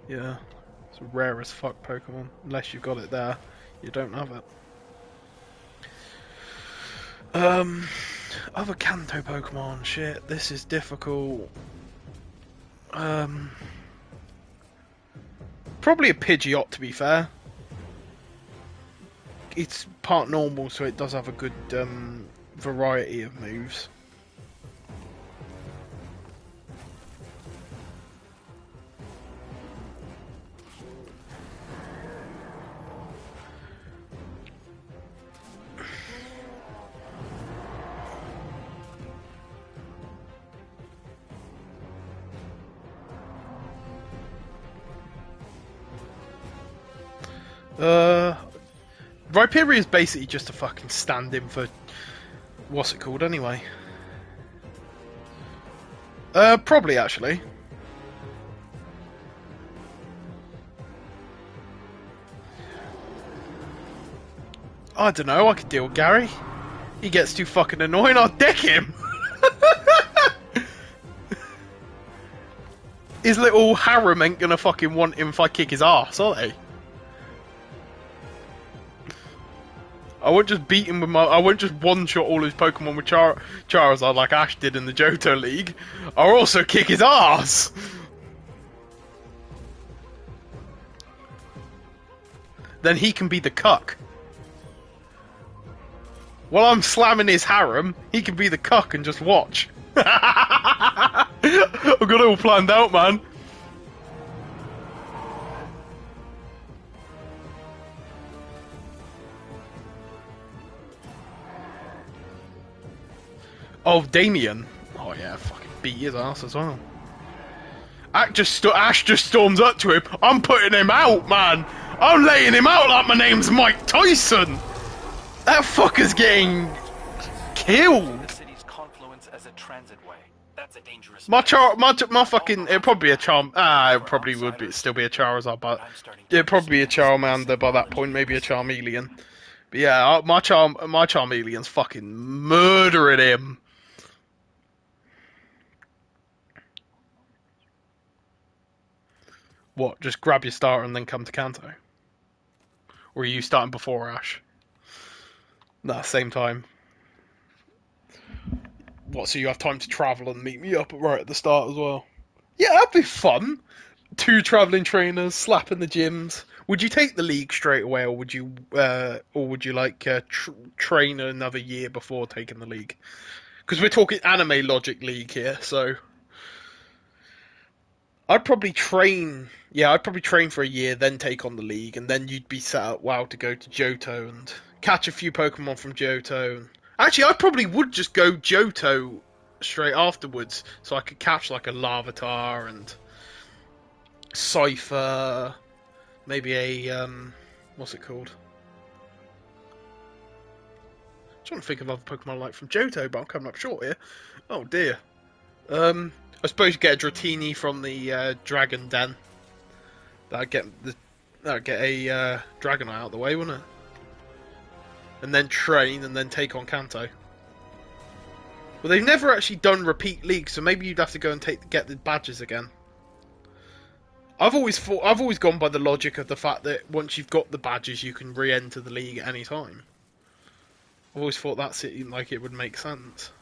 Yeah, it's a rare as fuck Pokemon. Unless you've got it there, you don't have it. Other Kanto Pokemon, shit, this is difficult. Probably a Pidgeot, to be fair. It's part normal, so it does have a good variety of moves. Rhyperior is basically just a fucking stand-in for what's it called anyway? Probably actually. I don't know. I could deal with Gary. He gets too fucking annoying. I'll deck him. His little harem ain't gonna fucking want him if I kick his ass, are they? I won't just beat him with my. I won't just one-shot all his Pokemon with Charizard like Ash did in the Johto League. I'll also kick his ass. Then he can be the cuck. While I'm slamming his harem, he can be the cuck and just watch. I've got it all planned out, man. Oh, Damien. Oh yeah, fucking beat his ass as well. Ash just storms up to him. I'm putting him out, man. I'm laying him out like my name's Mike Tyson. That fucker's getting killed. The city's confluence as a transitway. That's a dangerous. My fucking. It'd probably be a Charm. It probably would still be a Charizard, but it'd probably be a Charmander by that point. Maybe a Charmeleon. But yeah, my Charmeleon's fucking murdering him. What? Just grab your starter and then come to Kanto? Or are you starting before Ash? No, same time. What, so you have time to travel and meet me up right at the start as well? Yeah, that'd be fun. 2 travelling trainers, slapping the gyms. Would you take the league straight away, or would you like train another year before taking the league? Because we're talking anime logic league here, so I'd probably train. Yeah, I'd probably train for a year, then take on the league, and then you'd be set up well to go to Johto and catch a few Pokemon from Johto. Actually, I probably would just go Johto straight afterwards, so I could catch like a Larvitar and Cypher, maybe a what's it called? I'm trying to think of other Pokemon I like from Johto, but I'm coming up short here. Oh dear. I suppose you get a Dratini from the Dragon Den. That'd get a Dragonite out of the way, wouldn't it? And then train, and then take on Kanto. Well, they've never actually done repeat leagues, so maybe you'd have to go and get the badges again. I've always gone by the logic of the fact that once you've got the badges, you can re-enter the league at any time. I've always thought that seemed like it would make sense.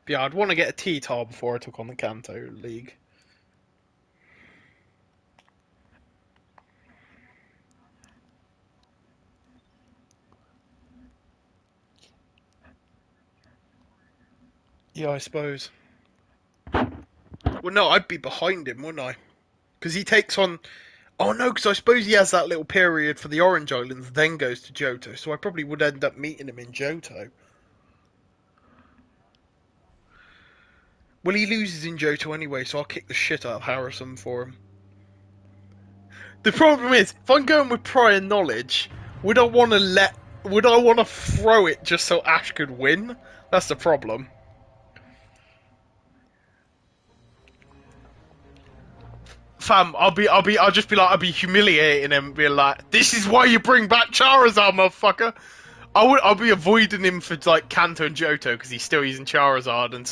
But yeah, I'd want to get a T-Tar before I took on the Kanto League. Yeah, I suppose. Well, no, I'd be behind him, wouldn't I? Because he takes on... Oh no, because I suppose he has that little period for the Orange Islands, then goes to Johto, so I probably would end up meeting him in Johto. Well, he loses in Johto anyway, so I'll kick the shit out of Harrison for him. The problem is, if I'm going with prior knowledge, would I want to throw it just so Ash could win? That's the problem. Fam, I'll be humiliating him, being like, "This is why you bring back Charizard, motherfucker." I'll be avoiding him for like Kanto and Johto because he's still using Charizard and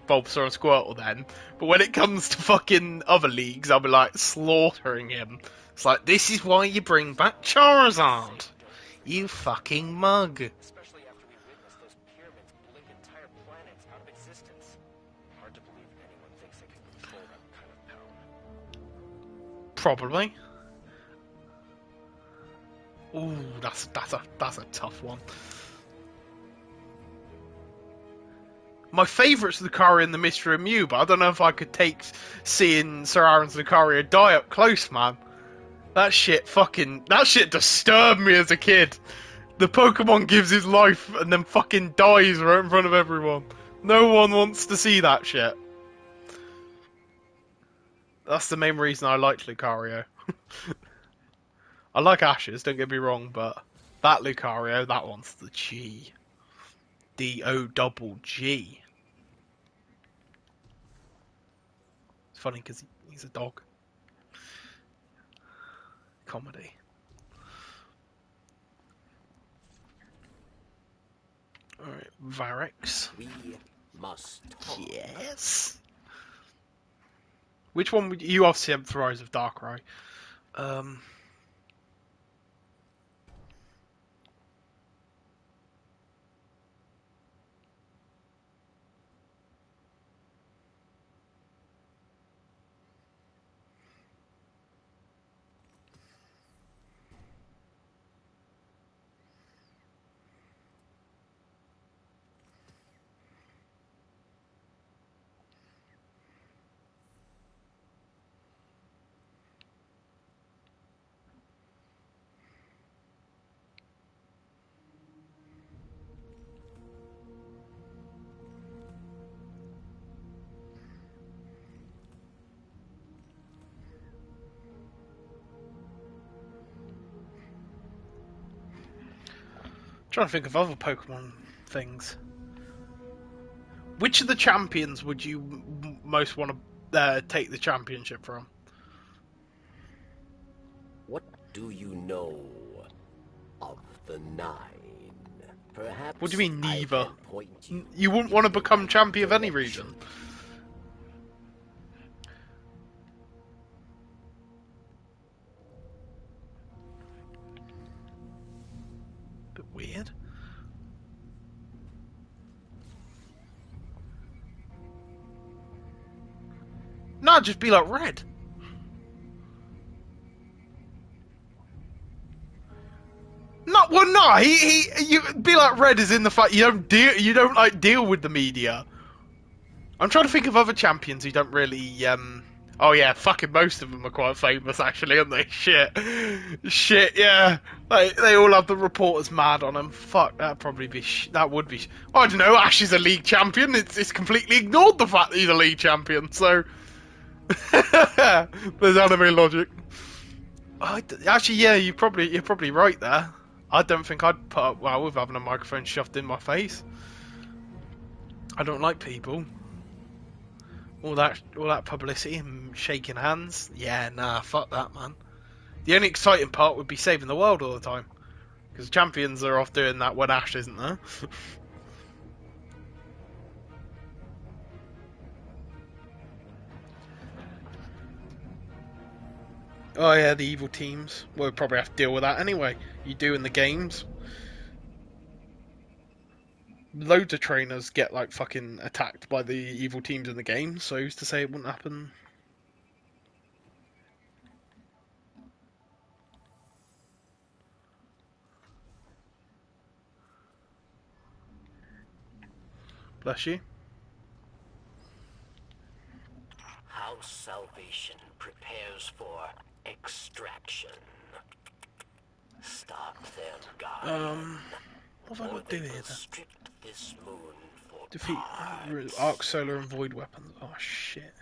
Bulbasaur and Squirtle then. But when it comes to fucking other leagues, I'll be like slaughtering him. It's like, this is why you bring back Charizard, you fucking mug. Especially after we witnessed those pyramids blink entire planets out of existence. Hard to believe anyone thinks they can control that kind of power. Probably. Ooh, that's a tough one. My favourite's Lucario and the Mystery of Mew, but I don't know if I could take seeing Sir Aaron's Lucario die up close, man. That shit disturbed me as a kid. The Pokemon gives his life and then fucking dies right in front of everyone. No one wants to see that shit. That's the main reason I liked Lucario. I like Ashes, don't get me wrong, but that Lucario, that one's the G. D-O-double-G. It's funny because he's a dog. Comedy. Alright, Varix. We must talk. Yes. Which one would you obviously have Rise of Darkrai? Trying to think of other Pokemon things. Which of the champions would you most want to take the championship from? What do you know of the 9? Perhaps. What do you mean, neither? I can point You wouldn't want to become champion of any region. Bit weird. No, just be like Red. No, well, no, you be like Red is in the fact you don't like deal with the media. I'm trying to think of other champions who don't really, oh yeah, fucking most of them are quite famous actually, aren't they? Shit, yeah. Like, they all have the reporters mad on them. Fuck, that would be, I don't know, Ash is a league champion, it's completely ignored the fact that he's a league champion, so... There's anime logic. Actually, yeah, you're probably right there. I don't think I'd put up well with having a microphone shoved in my face. I don't like people. All that publicity and shaking hands. Yeah, nah, fuck that, man. The only exciting part would be saving the world all the time. Because champions are off doing that when Ash isn't there. Oh yeah, the evil teams. We'll probably have to deal with that anyway. You do in the games. Loads of trainers get like fucking attacked by the evil teams in the game, so who's to say it wouldn't happen? Bless you. how salvation prepares for extraction. Stop them, God. What have I got to do here then? Strip this moon for Defeat parts. Arc, Solar, and Void weapons. Oh shit.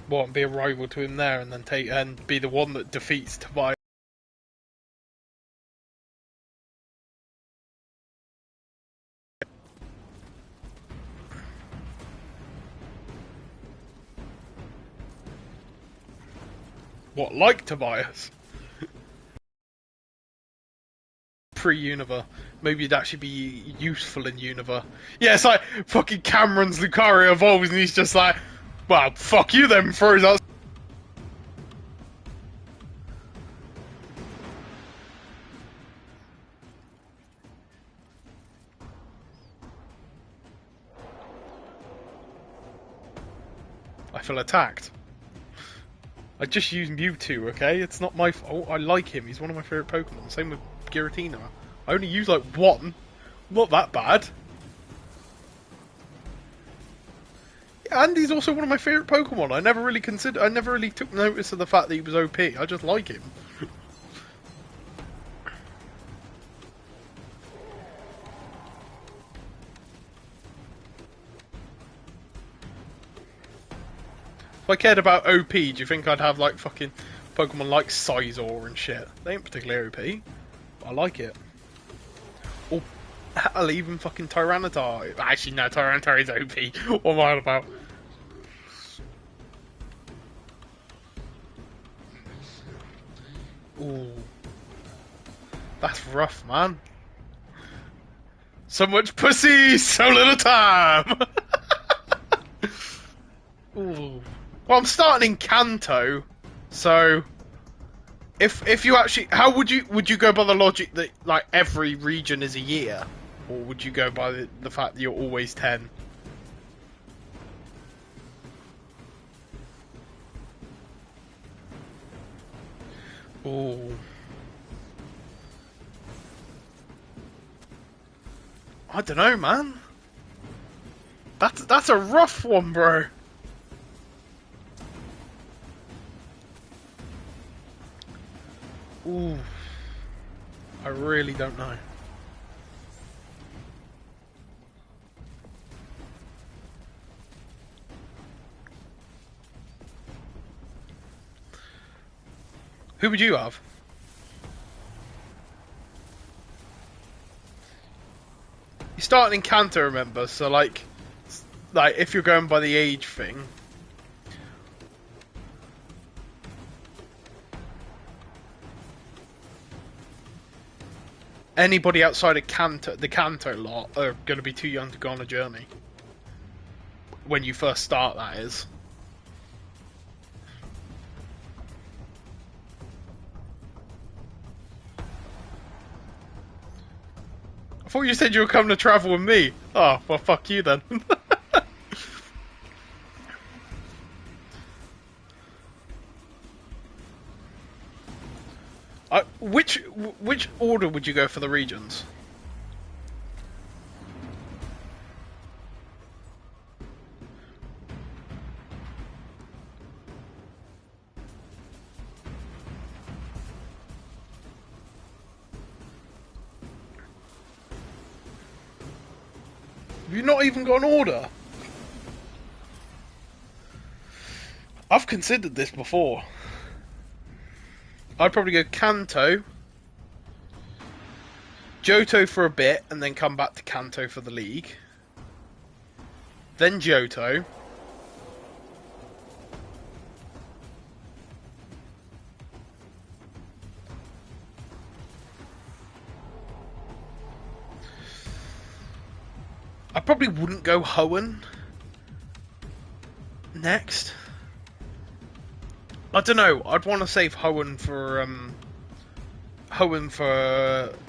What, and be a rival to him there, and then be the one that defeats Tobias? What, like Tobias? pre-Unova. Maybe it'd actually be useful in Unova. Yeah, it's like fucking Cameron's Lucario evolves and he's just like, well, fuck you then, throws out. I feel attacked. I just used Mewtwo, okay? It's not my fault. I like him. He's one of my favourite Pokemon. Same with Giratina. I only use like one. Not that bad. Yeah, and he's also one of my favourite Pokemon. I never really took notice of the fact that he was OP. I just like him. If I cared about OP, do you think I'd have like fucking Pokemon like Scizor and shit? They ain't particularly OP. But I like it. Or hell, even fucking Tyranitar. Actually, no, Tyranitar is OP. What am I on about? Ooh. That's rough, man. So much pussy, so little time! Ooh. Well, I'm starting in Kanto, so if you actually, how would you go by the logic that like every region is a year, or would you go by the fact that you're always 10? Ooh. I don't know, man. That's a rough one, bro. Ooh, I really don't know. Who would you have? You're starting in Kanto, remember? So like if you're going by the age thing. Anybody outside of Kanto, the Kanto lot, are going to be too young to go on a journey. When you first start, that is. I thought you said you were coming to travel with me. Oh, well, fuck you then. Which order would you go for the regions? Have you not even got an order? I've considered this before. I'd probably go Kanto, Johto for a bit, and then come back to Kanto for the league. Then Johto. I probably wouldn't go Hoenn next. I don't know. I'd want to save Hoenn for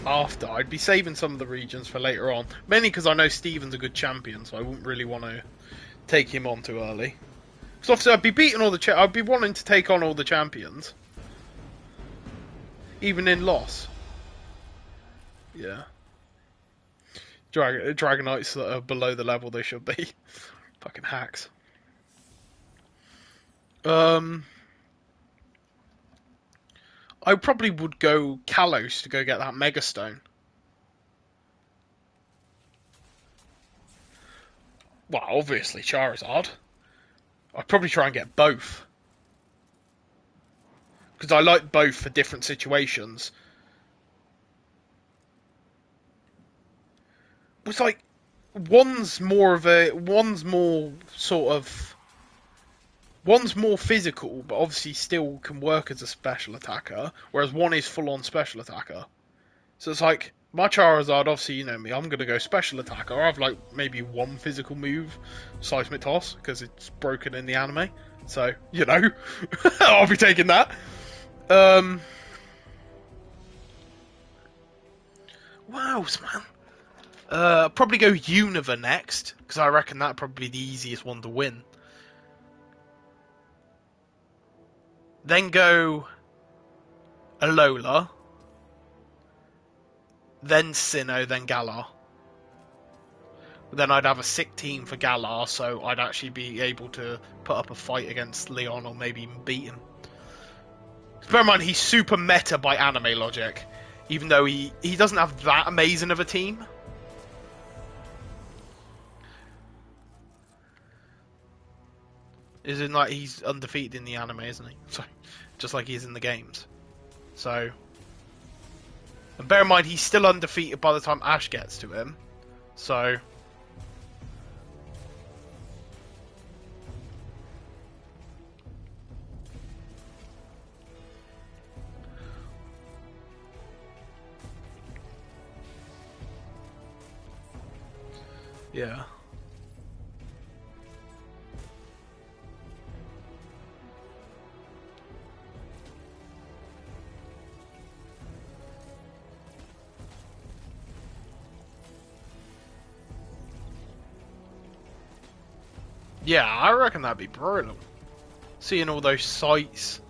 after. I'd be saving some of the regions for later on, mainly because I know Steven's a good champion, so I wouldn't really want to take him on too early. Because obviously I'd be beating all the I'd be wanting to take on all the champions, even in loss. Yeah. Dragonites that are below the level they should be. Fucking hacks. I probably would go Kalos to go get that Mega Stone. Well, obviously Charizard. I'd probably try and get both. Because I like both for different situations. It's like, one's more physical, but obviously still can work as a special attacker, whereas one is full-on special attacker. So it's like, my Charizard, obviously, you know me, I'm going to go special attack, or I have like maybe one physical move, Seismic Toss, because it's broken in the anime. So, you know, I'll be taking that. Wow, man. Probably go Unova next, because I reckon that'd probably be the easiest one to win. Then go Alola. Then Sinnoh, then Galar. Then I'd have a sick team for Galar, so I'd actually be able to put up a fight against Leon or maybe even beat him. Bear in mind, he's super meta by anime logic, even though he doesn't have that amazing of a team. Is in like he's undefeated in the anime, isn't he? So, just like he is in the games. So, and bear in mind, he's still undefeated by the time Ash gets to him. So, yeah. Yeah, I reckon that'd be brutal. Seeing all those sights,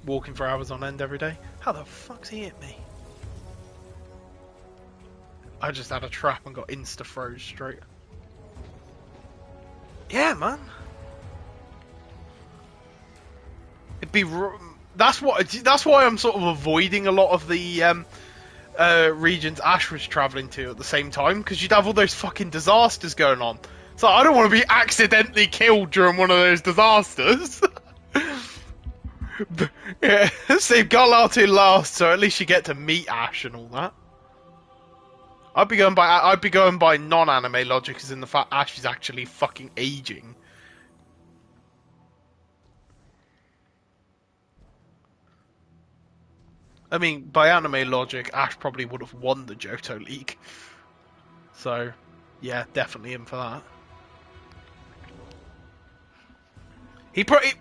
walking for hours on end every day. How the fuck's he hit me? I just had a trap and got insta-froze straight. Yeah, man. It'd be... That's why I'm sort of avoiding a lot of the regions Ash was travelling to at the same time, because you'd have all those fucking disasters going on. So I don't want to be accidentally killed during one of those disasters. Yeah, save Galar to last, so at least you get to meet Ash and all that. I'd be going by non-anime logic, as in the fact Ash is actually fucking aging. I mean, by anime logic, Ash probably would have won the Johto League. So, yeah, definitely in for that. He probably,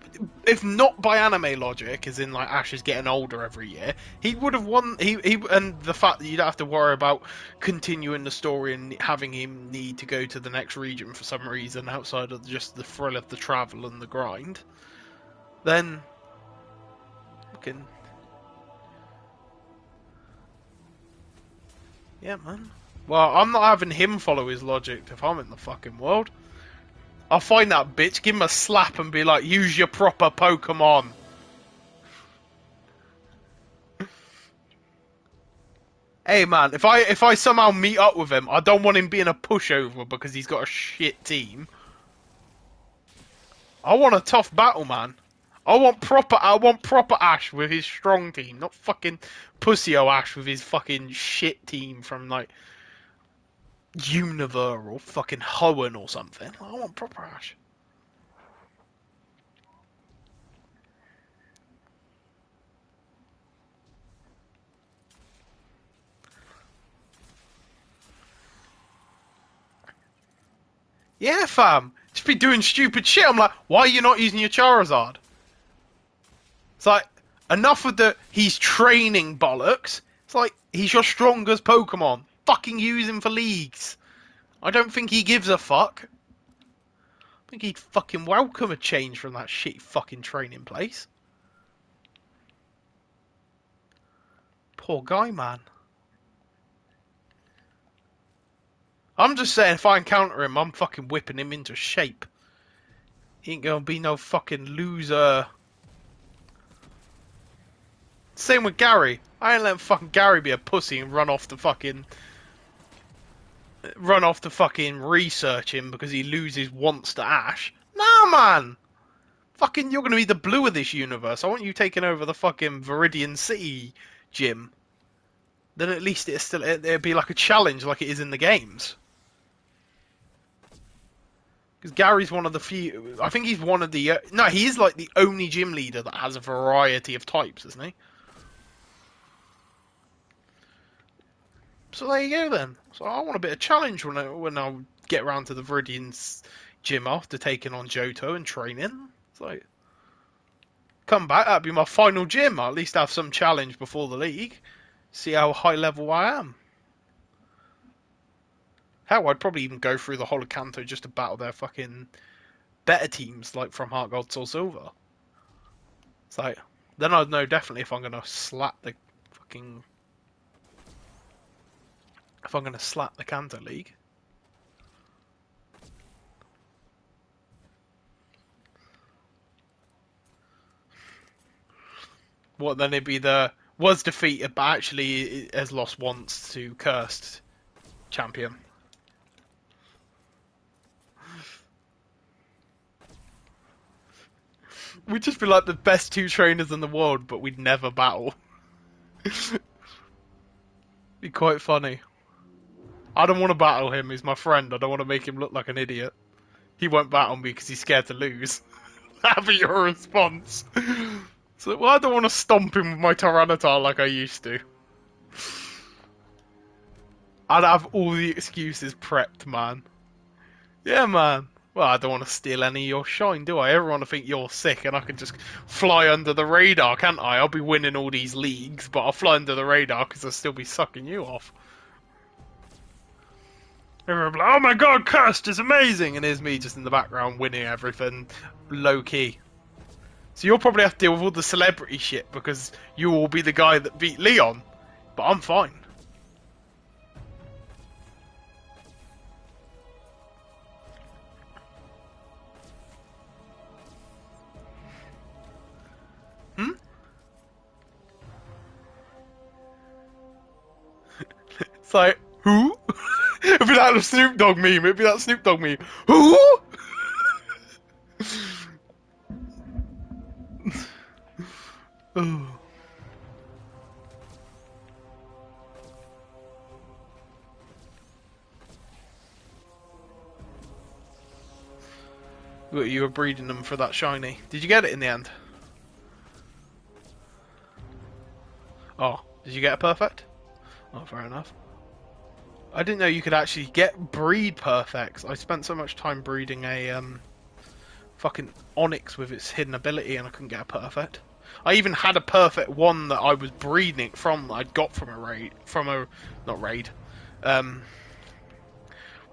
if not by anime logic, as in like Ash is getting older every year, he would have won. And the fact that you don't have to worry about continuing the story and having him need to go to the next region for some reason outside of just the thrill of the travel and the grind, then fucking yeah, man. Well, I'm not having him follow his logic if I'm in the fucking world. I'll find that bitch, give him a slap and be like, use your proper Pokemon. Hey man, if I somehow meet up with him, I don't want him being a pushover because he's got a shit team. I want a tough battle, man. I want proper Ash with his strong team, not fucking Pussy-O Ash with his fucking shit team from like Unova or fucking Hoenn or something. I want proper Ash. Yeah, fam. Just be doing stupid shit. I'm like, why are you not using your Charizard? It's like, enough with the he's training bollocks. It's like, he's your strongest Pokemon. Fucking use him for leagues. I don't think he gives a fuck. I think he'd fucking welcome a change from that shitty fucking training place. Poor guy, man. I'm just saying, if I encounter him, I'm fucking whipping him into shape. He ain't gonna be no fucking loser. Same with Gary. I ain't letting fucking Gary be a pussy and run off the fucking research him because he loses once to Ash. Nah, man. Fucking, you're gonna be the blue of this universe. I want you taking over the fucking Viridian City gym. Then at least it'd be like a challenge like it is in the games. Because Gary's one of the few... I think he's one of the... no, he is like the only gym leader that has a variety of types, isn't he? So there you go then. So I want a bit of challenge when I get around to the Viridian's gym after taking on Johto and training. It's like, come back, that'd be my final gym. I'll at least have some challenge before the league. See how high level I am. Hell, I'd probably even go through the whole of Kanto just to battle their fucking better teams, like from Heart Gold, Soul Silver. It's like, then I'd know definitely if I'm gonna slap the fucking... If I'm gonna slap the Kanto League. What, then it'd be the... Was defeated, but actually has lost once to Cursed champion. We'd just be like the best two trainers in the world, but we'd never battle. Be quite funny. I don't want to battle him, he's my friend. I don't want to make him look like an idiot. He won't battle me because he's scared to lose. That'd be your response. So, well, I don't want to stomp him with my Tyranitar like I used to. I'd have all the excuses prepped, man. Yeah, man. Well, I don't want to steal any of your shine, do I? Everyone will think you're sick and I can just fly under the radar, can't I? I'll be winning all these leagues, but I'll fly under the radar because I'll still be sucking you off. Everyone will be like, oh my god, Cursed is amazing! And here's me just in the background winning everything low-key. So you'll probably have to deal with all the celebrity shit because you will be the guy that beat Leon. But I'm fine. It's like, who? It'd be that Snoop Dogg meme. It'd be that Snoop Dogg meme. Who? Oh. Look, you were breeding them for that shiny. Did you get it in the end? Oh, did you get a perfect? Oh, fair enough. I didn't know you could actually breed perfects. I spent so much time breeding a fucking Onyx with its hidden ability and I couldn't get a perfect. I even had a perfect one that I was breeding it from that I'd got from a raid. Not raid. What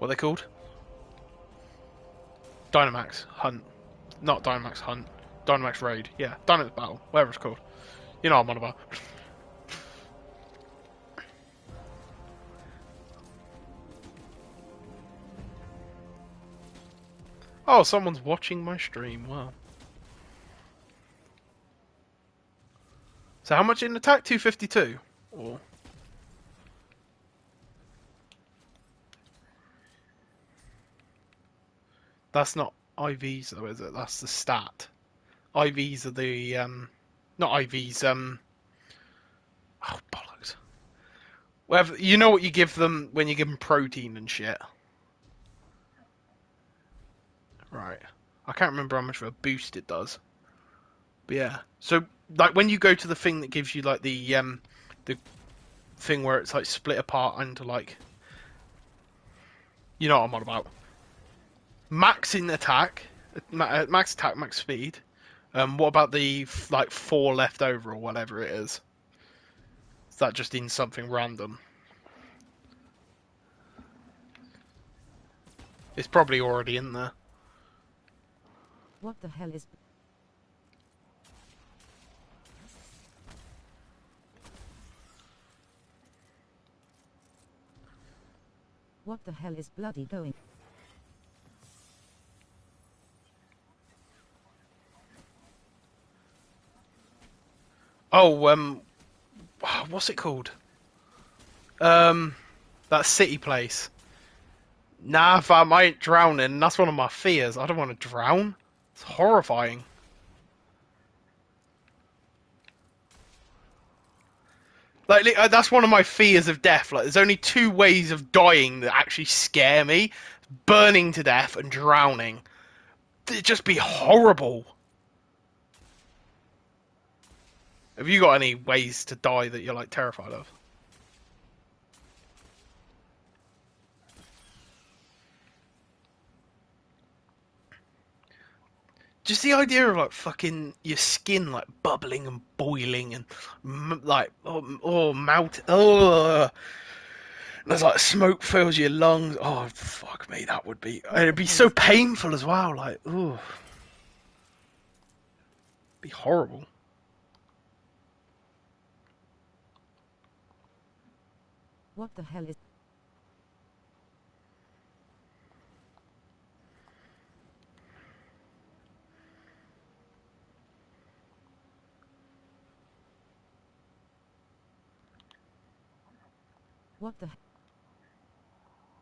are they called? Dynamax Hunt. Not Dynamax Hunt. Dynamax Raid. Yeah, Dynamax Battle. Whatever it's called. You know what I'm on about. Oh, someone's watching my stream. Wow. So how much in attack? 252? Or... That's not IVs though, is it? That's the stat. IVs are the, not IVs, oh, bollocks. Whatever, you know what you give them when you give them protein and shit? Right. I can't remember how much of a boost it does. But yeah. So, like, when you go to the thing that gives you, like, the thing where it's, like, split apart into, like... You know what I'm on about. Max in attack. Max attack, max speed. What about the, like, 4 left over or whatever it is? Is that just in something random? It's probably already in there. What the hell is... What the hell is bloody going... Oh, what's it called? That city place. Nah, fam, I ain't drowning. That's one of my fears. I don't want to drown. It's horrifying. Like, that's one of my fears of death. Like, there's only 2 ways of dying that actually scare me. Burning to death and drowning. It'd just be horrible. Have you got any ways to die that you're, like, terrified of? Just the idea of like fucking your skin like bubbling and boiling and like melt. Oh, there's like smoke fills your lungs. Oh fuck me, that would be. It'd be so painful as well. Like, oh, be horrible. What the hell is... What the...